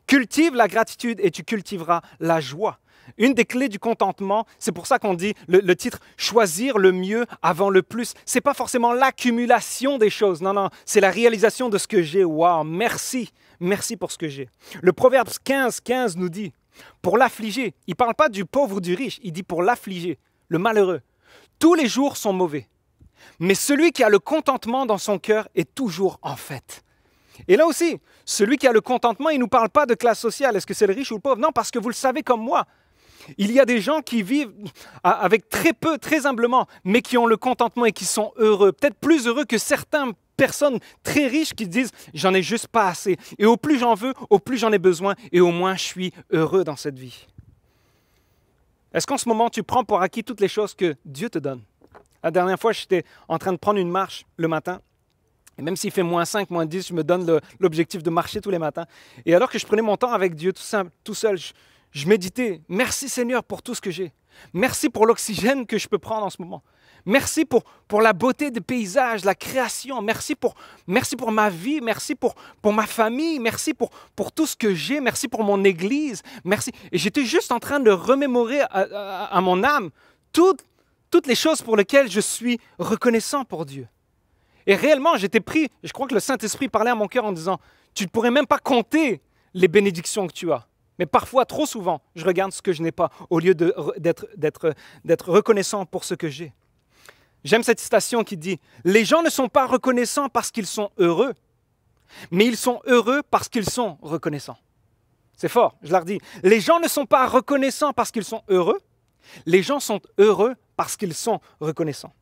Cultive la gratitude et tu cultiveras la joie. Une des clés du contentement, c'est pour ça qu'on dit le titre « Choisir le mieux avant le plus ». Ce n'est pas forcément l'accumulation des choses, non, c'est la réalisation de ce que j'ai. Wow, merci pour ce que j'ai. Le Proverbe 15 nous dit « Pour l'affligé », il ne parle pas du pauvre ou du riche, il dit « pour l'affligé », le malheureux. Tous les jours sont mauvais, mais celui qui a le contentement dans son cœur est toujours en fête. Et là aussi, celui qui a le contentement, il ne nous parle pas de classe sociale. Est-ce que c'est le riche ou le pauvre? Non, parce que vous le savez comme moi. Il y a des gens qui vivent avec très peu, très humblement, mais qui ont le contentement et qui sont heureux. Peut-être plus heureux que certaines personnes très riches qui disent « j'en ai juste pas assez ». Et au plus j'en veux, au plus j'en ai besoin et au moins je suis heureux dans cette vie. Est-ce qu'en ce moment, tu prends pour acquis toutes les choses que Dieu te donne? La dernière fois, j'étais en train de prendre une marche le matin. Et même s'il fait -5, -10, je me donne l'objectif de marcher tous les matins. Et alors que je prenais mon temps avec Dieu tout seul, je méditais. Merci Seigneur pour tout ce que j'ai. Merci pour l'oxygène que je peux prendre en ce moment. Merci pour la beauté des paysages, la création. Merci pour ma vie. Merci pour ma famille. Merci pour tout ce que j'ai. Merci pour mon Église. Merci. Et j'étais juste en train de remémorer à mon âme toutes les choses pour lesquelles je suis reconnaissant pour Dieu. Et réellement, j'étais pris. Je crois que le Saint-Esprit parlait à mon cœur en disant, tu ne pourrais même pas compter les bénédictions que tu as. Mais parfois, trop souvent, je regarde ce que je n'ai pas au lieu d'être reconnaissant pour ce que j'ai. J'aime cette citation qui dit « Les gens ne sont pas reconnaissants parce qu'ils sont heureux, mais ils sont heureux parce qu'ils sont reconnaissants. » C'est fort, je la redis. Les gens ne sont pas reconnaissants parce qu'ils sont heureux, les gens sont heureux parce qu'ils sont reconnaissants.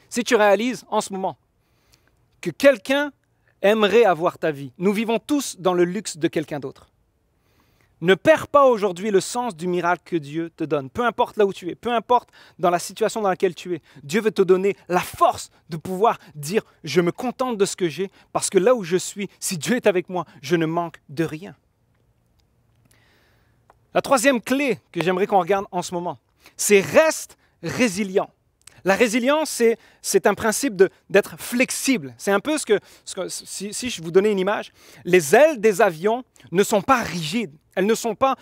Si tu réalises en ce moment que quelqu'un aimerait avoir ta vie, nous vivons tous dans le luxe de quelqu'un d'autre. Ne perds pas aujourd'hui le sens du miracle que Dieu te donne. Peu importe là où tu es, peu importe dans la situation dans laquelle tu es, Dieu veut te donner la force de pouvoir dire « Je me contente de ce que j'ai parce que là où je suis, si Dieu est avec moi, je ne manque de rien. » La troisième clé que j'aimerais qu'on regarde en ce moment, c'est « Reste résilient ». La résilience, c'est un principe d'être flexible. C'est un peu si je vous donnais une image, les ailes des avions ne sont pas rigides. Elles ne sont pas,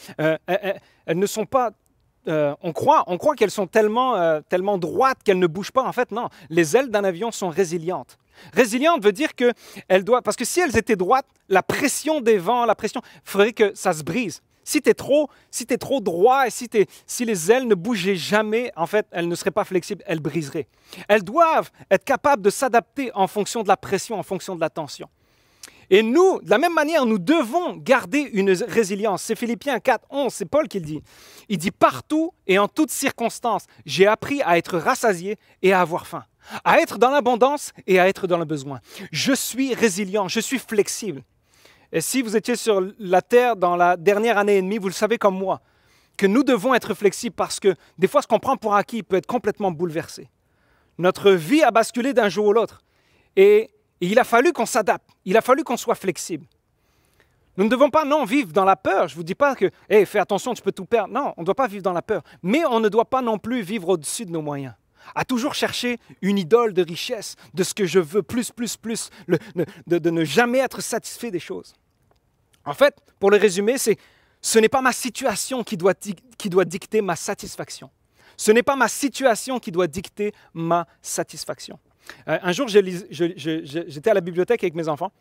on croit qu'elles sont tellement droites qu'elles ne bougent pas. En fait, non. Les ailes d'un avion sont résilientes. Résiliente veut dire qu'elles doivent, parce que si elles étaient droites, la pression des vents, la pression ferait que ça se brise. Si tu es trop droit et si les ailes ne bougeaient jamais, en fait, elles ne seraient pas flexibles, elles briseraient. Elles doivent être capables de s'adapter en fonction de la pression, en fonction de la tension. Et nous, de la même manière, nous devons garder une résilience. C'est Philippiens 4:11, c'est Paul qui le dit. Il dit « Partout et en toutes circonstances, j'ai appris à être rassasié et à avoir faim, à être dans l'abondance et à être dans le besoin. Je suis résilient, je suis flexible. » Et si vous étiez sur la terre dans la dernière année et demie, vous le savez comme moi, que nous devons être flexibles parce que des fois, ce qu'on prend pour acquis peut être complètement bouleversé. Notre vie a basculé d'un jour à l'autre. Et il a fallu qu'on s'adapte, il a fallu qu'on soit flexible. Nous ne devons pas, non, vivre dans la peur. Je ne vous dis pas que, hey, fais attention, tu peux tout perdre. Non, on ne doit pas vivre dans la peur. Mais on ne doit pas non plus vivre au-dessus de nos moyens. À toujours chercher une idole de richesse, de ce que je veux, plus, de ne jamais être satisfait des choses. En fait, pour le résumer, ce n'est pas ma situation qui doit dicter ma satisfaction. Ce n'est pas ma situation qui doit dicter ma satisfaction. Un jour, j'étais à la bibliothèque avec mes enfants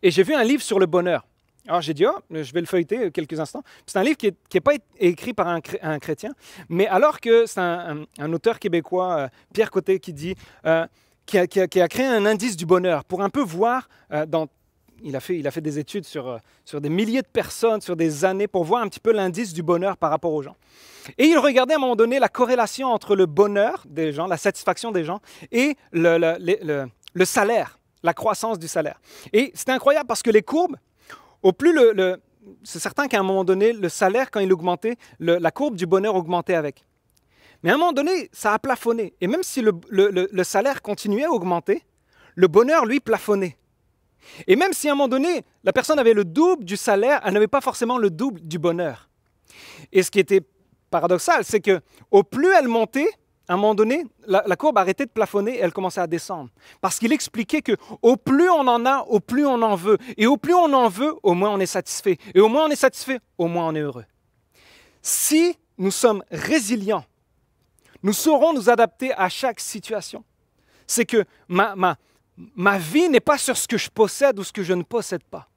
et j'ai vu un livre sur le bonheur. Alors j'ai dit, je vais le feuilleter quelques instants. C'est un livre qui n'est pas écrit par un chrétien, mais alors que c'est un auteur québécois, Pierre Côté, qui dit, qui a créé un indice du bonheur pour un peu voir il a fait des études sur des milliers de personnes, sur des années, pour voir un petit peu l'indice du bonheur par rapport aux gens. Et il regardait à un moment donné la corrélation entre le bonheur des gens, la satisfaction des gens, et le salaire, la croissance du salaire. Et c'était incroyable parce que les courbes, au plus c'est certain qu'à un moment donné, le salaire, quand il augmentait, la courbe du bonheur augmentait avec. Mais à un moment donné, ça a plafonné. Et même si le salaire continuait à augmenter, le bonheur, lui, plafonnait. Et même si à un moment donné, la personne avait le double du salaire, elle n'avait pas forcément le double du bonheur. Et ce qui était paradoxal, c'est qu'au plus elle montait, à un moment donné, la courbe arrêtait de plafonner et elle commençait à descendre. Parce qu'il expliquait qu'au plus on en a, au plus on en veut. Et au plus on en veut, au moins on est satisfait. Et au moins on est satisfait, au moins on est heureux. Si nous sommes résilients, nous saurons nous adapter à chaque situation. C'est que ma vie n'est pas sur ce que je possède ou ce que je ne possède pas.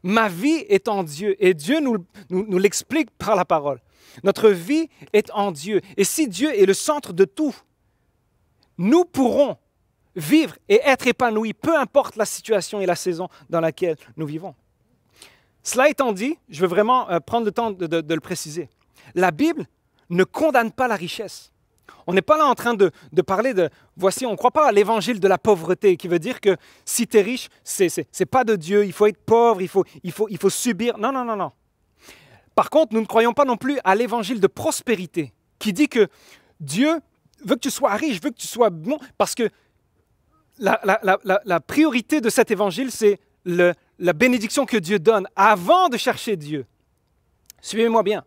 Ma vie est en Dieu et Dieu nous l'explique par la parole. Notre vie est en Dieu. Et si Dieu est le centre de tout, nous pourrons vivre et être épanouis, peu importe la situation et la saison dans laquelle nous vivons. Cela étant dit, je veux vraiment prendre le temps de le préciser. La Bible ne condamne pas la richesse. On n'est pas là en train de parler de... Voici, on ne croit pas à l'évangile de la pauvreté, qui veut dire que si tu es riche, c'est pas de Dieu, il faut être pauvre, il faut subir. Non, non, non, non. Par contre, nous ne croyons pas non plus à l'évangile de prospérité, qui dit que Dieu veut que tu sois riche, veut que tu sois bon, parce que la priorité de cet évangile, c'est la bénédiction que Dieu donne avant de chercher Dieu. Suivez-moi bien.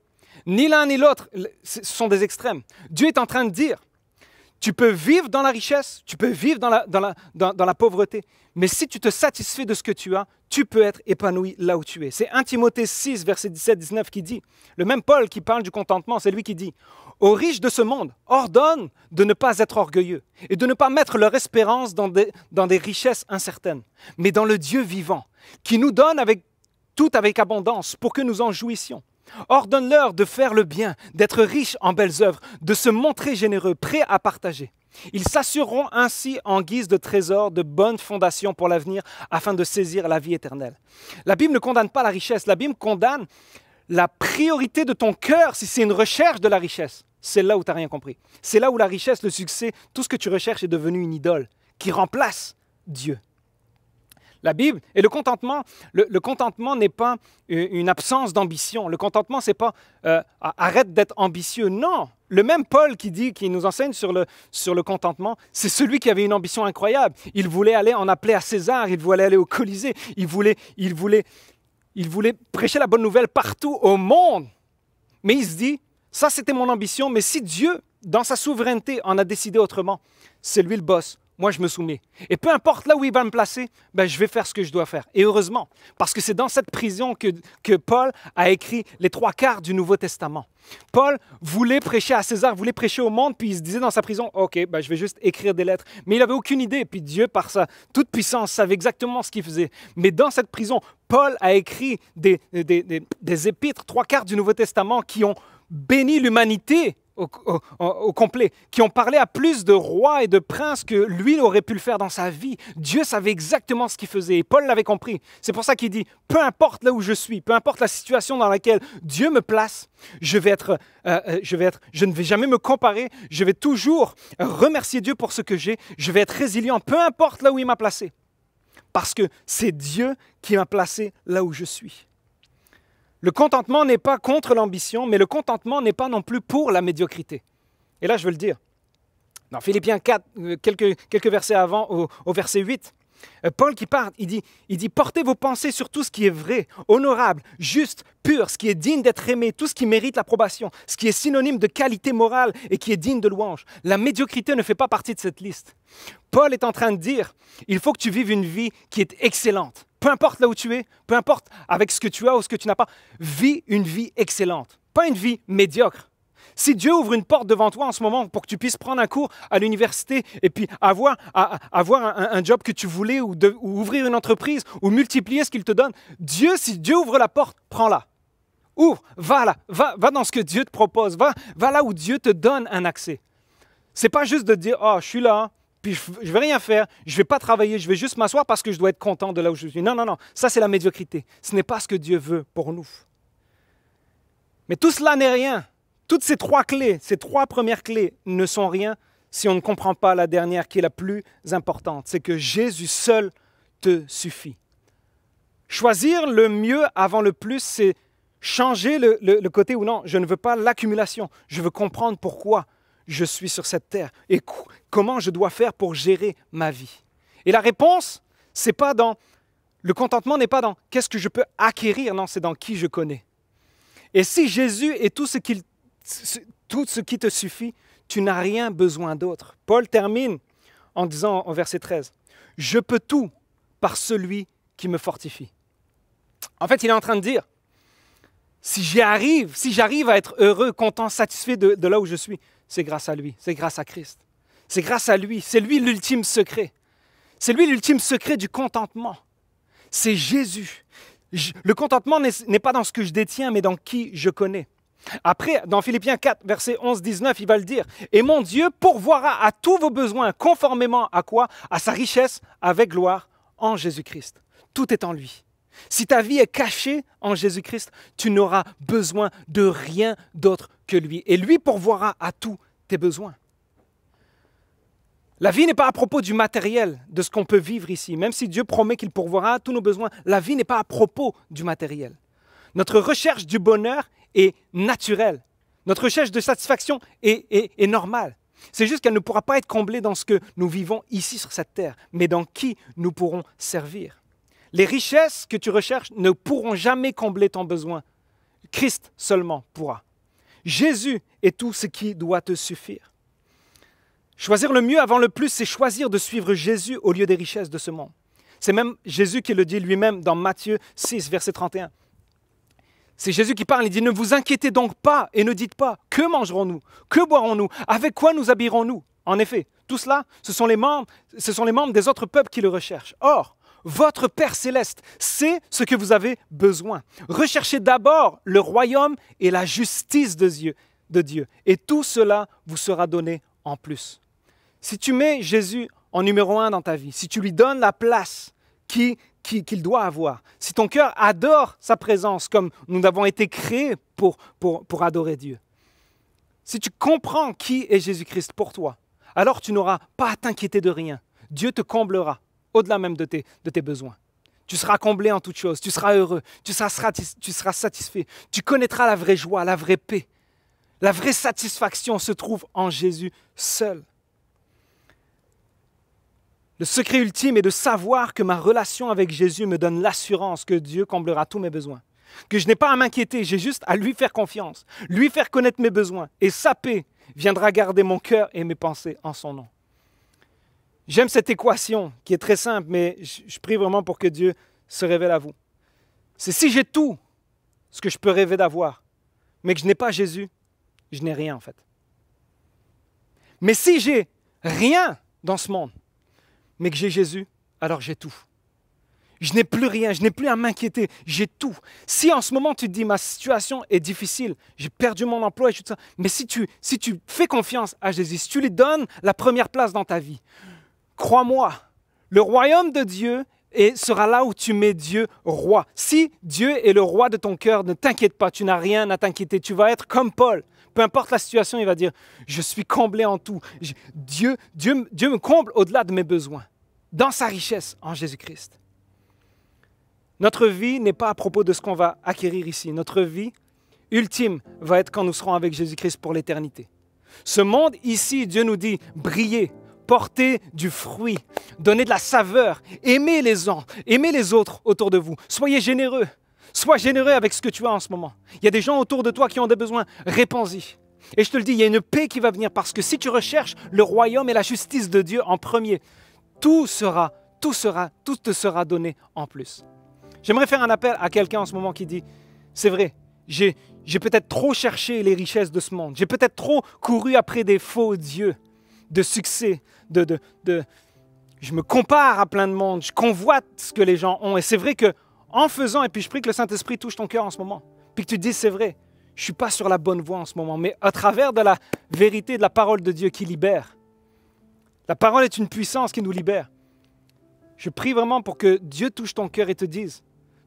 Ni l'un ni l'autre, ce sont des extrêmes. Dieu est en train de dire, tu peux vivre dans la richesse, tu peux vivre dans la pauvreté, mais si tu te satisfais de ce que tu as, tu peux être épanoui là où tu es. C'est 1 Timothée 6, verset 17-19 qui dit, le même Paul qui parle du contentement, c'est lui qui dit, « Aux riches de ce monde, ordonne de ne pas être orgueilleux et de ne pas mettre leur espérance dans des richesses incertaines, mais dans le Dieu vivant, qui nous donne tout avec abondance pour que nous en jouissions. Ordonne-leur de faire le bien, d'être riches en belles œuvres, de se montrer généreux, prêts à partager. Ils s'assureront ainsi en guise de trésor de bonnes fondations pour l'avenir afin de saisir la vie éternelle. » La Bible ne condamne pas la richesse, la Bible condamne la priorité de ton cœur si c'est une recherche de la richesse. C'est là où tu n'as rien compris. C'est là où la richesse, le succès, tout ce que tu recherches est devenu une idole qui remplace Dieu. La Bible et le contentement n'est pas une absence d'ambition. Le contentement, c'est pas arrête d'être ambitieux. Non, le même Paul qui nous enseigne sur le contentement, c'est celui qui avait une ambition incroyable. Il voulait aller en appeler à César, il voulait aller au Colisée, il voulait prêcher la bonne nouvelle partout au monde. Mais il se dit, ça c'était mon ambition, mais si Dieu, dans sa souveraineté, en a décidé autrement, c'est lui le boss. Moi, je me soumets. Et peu importe là où il va me placer, je vais faire ce que je dois faire. Et heureusement, parce que c'est dans cette prison que Paul a écrit les 3/4 du Nouveau Testament. Paul voulait prêcher à César, voulait prêcher au monde, puis il se disait dans sa prison, « Ok, je vais juste écrire des lettres. » Mais il n'avait aucune idée, puis Dieu, par sa toute puissance, savait exactement ce qu'il faisait. Mais dans cette prison, Paul a écrit des épîtres, 3/4 du Nouveau Testament, qui ont béni l'humanité au complet, qui ont parlé à plus de rois et de princes que lui aurait pu le faire dans sa vie. Dieu savait exactement ce qu'il faisait et Paul l'avait compris. C'est pour ça qu'il dit, peu importe là où je suis, peu importe la situation dans laquelle Dieu me place, je ne vais jamais me comparer, je vais toujours remercier Dieu pour ce que j'ai, je vais être résilient, peu importe là où il m'a placé, parce que c'est Dieu qui m'a placé là où je suis. Le contentement n'est pas contre l'ambition, mais le contentement n'est pas non plus pour la médiocrité. Et là, je veux le dire. Dans Philippiens 4, quelques versets avant, au verset 8, Paul qui parle, il dit « Portez vos pensées sur tout ce qui est vrai, honorable, juste, pur, ce qui est digne d'être aimé, tout ce qui mérite l'approbation, ce qui est synonyme de qualité morale et qui est digne de louange. La médiocrité ne fait pas partie de cette liste. » Paul est en train de dire « Il faut que tu vives une vie qui est excellente. Peu importe là où tu es, peu importe avec ce que tu as ou ce que tu n'as pas, vis une vie excellente, pas une vie médiocre. Si Dieu ouvre une porte devant toi en ce moment pour que tu puisses prendre un cours à l'université et puis avoir un job que tu voulais ou ouvrir une entreprise ou multiplier ce qu'il te donne, si Dieu ouvre la porte, prends-la. Ouvre, va là, va dans ce que Dieu te propose, va là où Dieu te donne un accès. C'est pas juste de dire « Oh, je suis là, puis je ne vais rien faire, je ne vais pas travailler, je vais juste m'asseoir parce que je dois être content de là où je suis. » Non, ça c'est la médiocrité. Ce n'est pas ce que Dieu veut pour nous. Mais tout cela n'est rien. Toutes ces 3 clés, ces 3 premières clés ne sont rien si on ne comprend pas la dernière qui est la plus importante. C'est que Jésus seul te suffit. Choisir le mieux avant le plus, c'est changer le côté où non, je ne veux pas l'accumulation. Je veux comprendre pourquoi je suis sur cette terre et comment je dois faire pour gérer ma vie. Et la réponse, le contentement n'est pas dans qu'est-ce que je peux acquérir, non, c'est dans qui je connais. Et si Jésus est tout ce qui te suffit, tu n'as rien besoin d'autre. Paul termine en disant au verset 13, « Je peux tout par celui qui me fortifie. » En fait, il est en train de dire, si j'arrive à être heureux, content, satisfait de là où je suis, c'est grâce à lui, c'est grâce à Christ. C'est grâce à lui, c'est lui l'ultime secret. C'est lui l'ultime secret du contentement. C'est Jésus. Le contentement n'est pas dans ce que je détiens, mais dans qui je connais. Après, dans Philippiens 4, verset 11-19, il va le dire. « Et mon Dieu pourvoira à tous vos besoins conformément à quoi? À sa richesse avec gloire en Jésus-Christ. » Tout est en lui. Si ta vie est cachée en Jésus-Christ, tu n'auras besoin de rien d'autre que lui. Et lui pourvoira à tous tes besoins. La vie n'est pas à propos du matériel, de ce qu'on peut vivre ici. Même si Dieu promet qu'il pourvoira à tous nos besoins, la vie n'est pas à propos du matériel. Notre recherche du bonheur est naturelle. Notre recherche de satisfaction est normale. C'est juste qu'elle ne pourra pas être comblée dans ce que nous vivons ici sur cette terre, mais dans qui nous pourrons servir. Les richesses que tu recherches ne pourront jamais combler ton besoin. Christ seulement pourra. Jésus est tout ce qui doit te suffire. Choisir le mieux avant le plus, c'est choisir de suivre Jésus au lieu des richesses de ce monde. C'est même Jésus qui le dit lui-même dans Matthieu 6, verset 31. C'est Jésus qui parle, il dit « Ne vous inquiétez donc pas et ne dites pas « Que mangerons-nous ? Que boirons-nous ? Avec quoi nous habillerons-nous » En effet, tout cela, ce sont les membres des autres peuples qui le recherchent. Or, votre Père céleste sait ce que vous avez besoin. Recherchez d'abord le royaume et la justice de Dieu, et tout cela vous sera donné en plus. Si tu mets Jésus en numéro 1 dans ta vie, si tu lui donnes la place qu'il doit avoir, si ton cœur adore sa présence comme nous avons été créés pour adorer Dieu, si tu comprends qui est Jésus-Christ pour toi, alors tu n'auras pas à t'inquiéter de rien. Dieu te comblera au-delà même de tes besoins. Tu seras comblé en toutes choses, tu seras heureux, tu seras satisfait, tu connaîtras la vraie joie, la vraie paix. La vraie satisfaction se trouve en Jésus seul. Le secret ultime est de savoir que ma relation avec Jésus me donne l'assurance que Dieu comblera tous mes besoins. Que je n'ai pas à m'inquiéter, j'ai juste à lui faire confiance, lui faire connaître mes besoins. Et sa paix viendra garder mon cœur et mes pensées en son nom. J'aime cette équation qui est très simple, mais je prie vraiment pour que Dieu se révèle à vous. C'est si j'ai tout ce que je peux rêver d'avoir, mais que je n'ai pas Jésus, je n'ai rien en fait. Mais si j'ai rien dans ce monde, mais que j'ai Jésus, alors j'ai tout. Je n'ai plus rien, je n'ai plus à m'inquiéter, j'ai tout. Si en ce moment tu te dis ma situation est difficile, j'ai perdu mon emploi et tout ça, mais si tu fais confiance à Jésus, si tu lui donnes la première place dans ta vie, crois-moi, le royaume de Dieu sera là où tu mets Dieu roi. Si Dieu est le roi de ton cœur, ne t'inquiète pas, tu n'as rien à t'inquiéter. Tu vas être comme Paul. Peu importe la situation, il va dire « Je suis comblé en tout. Dieu me comble au-delà de mes besoins, dans sa richesse en Jésus-Christ. » Notre vie n'est pas à propos de ce qu'on va acquérir ici. Notre vie ultime va être quand nous serons avec Jésus-Christ pour l'éternité. Ce monde ici, Dieu nous dit « Brillez ». Portez du fruit, donnez de la saveur, aimez les autres autour de vous. Soyez généreux, sois généreux avec ce que tu as en ce moment. Il y a des gens autour de toi qui ont des besoins, réponds-y. Et je te le dis, il y a une paix qui va venir parce que si tu recherches le royaume et la justice de Dieu en premier, tout te sera donné en plus. J'aimerais faire un appel à quelqu'un en ce moment qui dit, c'est vrai, j'ai peut-être trop cherché les richesses de ce monde, j'ai peut-être trop couru après des faux dieux, de succès, je me compare à plein de monde, je convoite ce que les gens ont. Et c'est vrai qu'en faisant, et puis je prie que le Saint-Esprit touche ton cœur en ce moment, puis que tu te dises, c'est vrai, je ne suis pas sur la bonne voie en ce moment, mais à travers de la vérité de la parole de Dieu qui libère. La parole est une puissance qui nous libère. Je prie vraiment pour que Dieu touche ton cœur et te dise,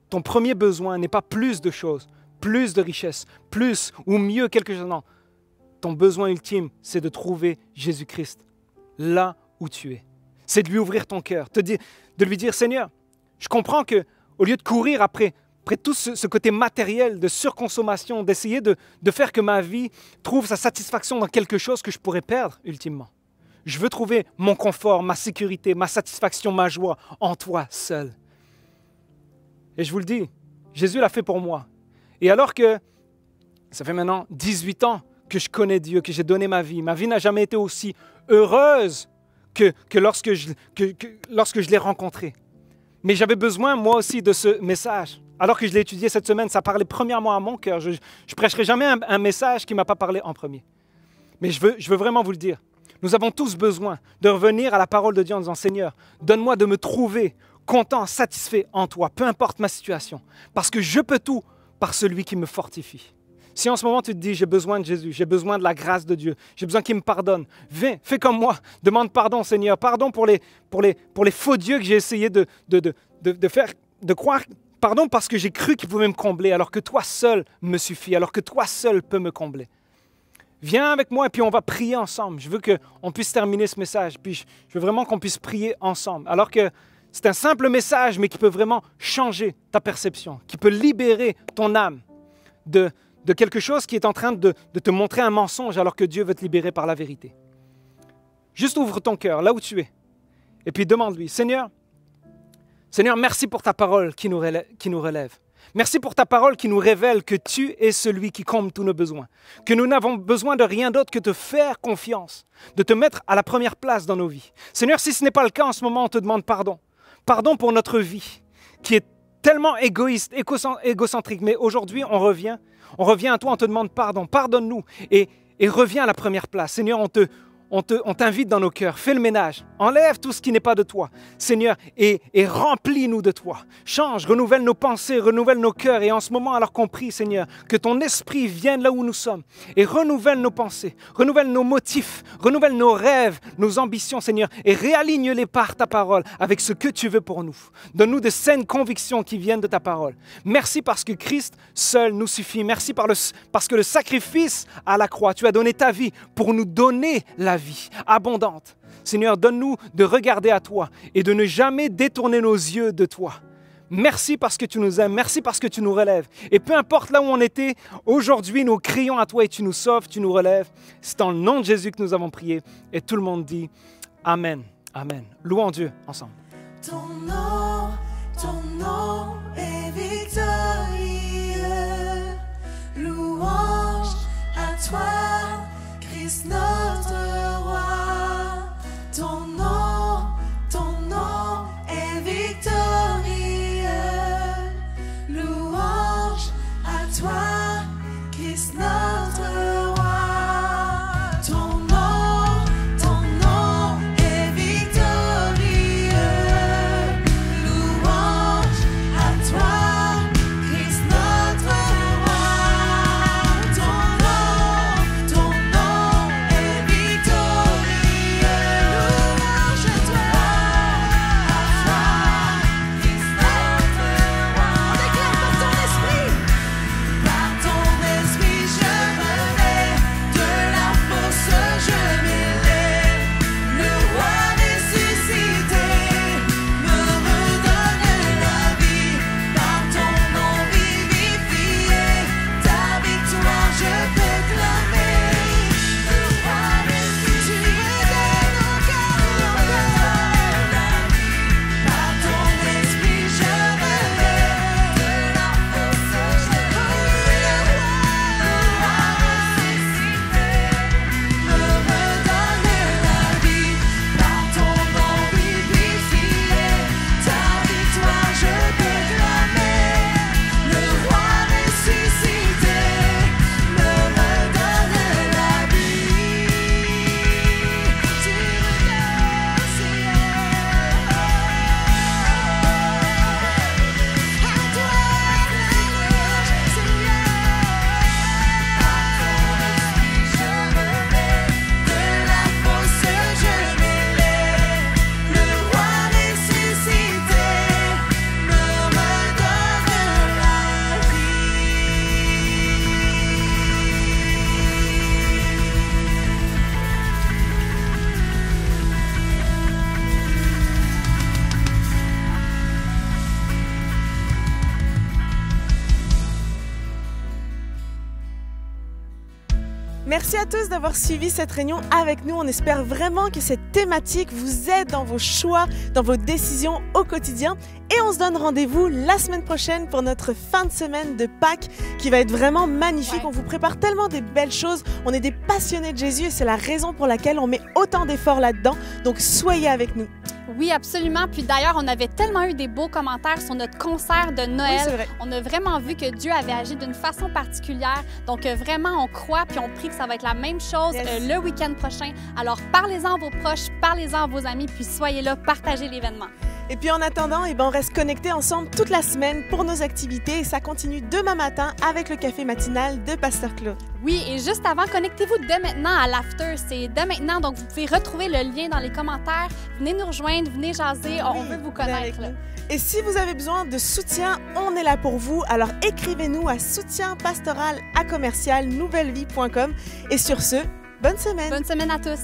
ton premier besoin n'est pas plus de choses, plus de richesses, plus ou mieux quelque chose, non. Ton besoin ultime, c'est de trouver Jésus-Christ là où tu es. C'est de lui ouvrir ton cœur, de lui dire, Seigneur, je comprends qu'au lieu de courir après tout ce côté matériel de surconsommation, d'essayer de faire que ma vie trouve sa satisfaction dans quelque chose que je pourrais perdre ultimement. Je veux trouver mon confort, ma sécurité, ma satisfaction, ma joie en toi seul. Et je vous le dis, Jésus l'a fait pour moi. Et alors que ça fait maintenant 18 ans que je connais Dieu, que j'ai donné ma vie n'a jamais été aussi heureuse que lorsque je l'ai rencontré. Mais j'avais besoin, moi aussi, de ce message. Alors que je l'ai étudié cette semaine, ça parlait premièrement à mon cœur. Je ne prêcherai jamais un message qui ne m'a pas parlé en premier. Mais je veux vraiment vous le dire. Nous avons tous besoin de revenir à la parole de Dieu en disant, Seigneur, donne-moi de me trouver content, satisfait en toi, peu importe ma situation. Parce que je peux tout par celui qui me fortifie. Si en ce moment tu te dis, j'ai besoin de Jésus, j'ai besoin de la grâce de Dieu, j'ai besoin qu'il me pardonne, viens, fais comme moi, demande pardon Seigneur, pardon pour les faux dieux que j'ai essayé de croire, pardon parce que j'ai cru qu'il pouvait me combler alors que toi seul me suffit, alors que toi seul peux me combler. Viens avec moi et puis on va prier ensemble. Je veux qu'on puisse terminer ce message, puis je veux vraiment qu'on puisse prier ensemble. Alors que c'est un simple message, mais qui peut vraiment changer ta perception, qui peut libérer ton âme de quelque chose qui est en train de te montrer un mensonge alors que Dieu veut te libérer par la vérité. Juste ouvre ton cœur là où tu es et puis demande-lui, Seigneur, merci pour ta parole qui nous relève. Merci pour ta parole qui nous révèle que tu es celui qui comble tous nos besoins, que nous n'avons besoin de rien d'autre que de faire confiance, de te mettre à la première place dans nos vies. Seigneur, si ce n'est pas le cas en ce moment, on te demande pardon. Pardon pour notre vie qui est tellement égoïste, égocentrique, mais aujourd'hui, on revient à toi, on te demande pardon, pardonne-nous et reviens à la première place. Seigneur, on t'invite dans nos cœurs, fais le ménage, enlève tout ce qui n'est pas de toi, Seigneur, et remplis-nous de toi. Change, renouvelle nos pensées, renouvelle nos cœurs. Et en ce moment, alors qu'on prie, Seigneur, que ton esprit vienne là où nous sommes et renouvelle nos pensées, renouvelle nos motifs, renouvelle nos rêves, nos ambitions, Seigneur, et réaligne-les par ta parole avec ce que tu veux pour nous. Donne-nous de saines convictions qui viennent de ta parole. Merci parce que Christ seul nous suffit. Merci parce que le sacrifice à la croix, tu as donné ta vie pour nous donner la vie abondante. Seigneur, donne-nous de regarder à toi et de ne jamais détourner nos yeux de toi. Merci parce que tu nous aimes, merci parce que tu nous relèves. Et peu importe là où on était, aujourd'hui nous crions à toi et tu nous sauves, tu nous relèves. C'est dans le nom de Jésus que nous avons prié. Et tout le monde dit Amen. Amen. Louons Dieu ensemble. Ton nom est victorieux. Louange à toi, Christ notre roi. Ton nom est victorieux. Louange à toi, Christ notre roi. Ton nom est victorieux. Louange à toi, Christ notre roi. Ton nom est victorieux. Louange à toi, Christ notre roi. On déclare par ton esprit. Par ton esprit je me lève, de la force je m'élève. Le roi ressuscité me redonne la vie. Par ton nom vivifié, ta victoire je peux clamer. Le roi ressuscité me donne au cœur la vie. Par ton esprit je me lève, de la force je m'élève. Le roi ressuscité me redonne la vie. Par ton nom vivifié, ta victoire je peux clamer. Le roi ressuscité me redonne la vie. Tu me donnes, Seigneur. À toi la louange, Seigneur. Par ton esprit je me lève, de la force je m'élève. Le roi ressuscité me redonne la Merci à tous d'avoir suivi cette réunion avec nous. On espère vraiment que cette thématique vous aide dans vos choix, dans vos décisions au quotidien. Et on se donne rendez-vous la semaine prochaine pour notre fin de semaine de Pâques qui va être vraiment magnifique. Ouais. On vous prépare tellement des belles choses. On est des passionnés de Jésus et c'est la raison pour laquelle on met autant d'efforts là-dedans. Donc soyez avec nous. Oui, absolument. Puis d'ailleurs, on avait tellement eu des beaux commentaires sur notre concert de Noël. Oui, c'est vrai. On a vraiment vu que Dieu avait agi d'une façon particulière. Donc vraiment, on croit puis on prie que ça va être la même chose Yes. le week-end prochain. Alors parlez-en à vos proches, parlez-en à vos amis, puis soyez là, partagez l'événement. Et puis en attendant, on reste connectés ensemble toute la semaine pour nos activités et ça continue demain matin avec le café matinal de Pasteur Claude. Oui, et juste avant, connectez-vous dès maintenant à l'after. C'est dès maintenant, donc vous pouvez retrouver le lien dans les commentaires. Venez nous rejoindre, venez jaser, on veut vous venez avec connaître. là. nous. Et si vous avez besoin de soutien, on est là pour vous. Alors écrivez-nous à soutienpastoral@nouvellevie.com. Et sur ce, bonne semaine! Bonne semaine à tous!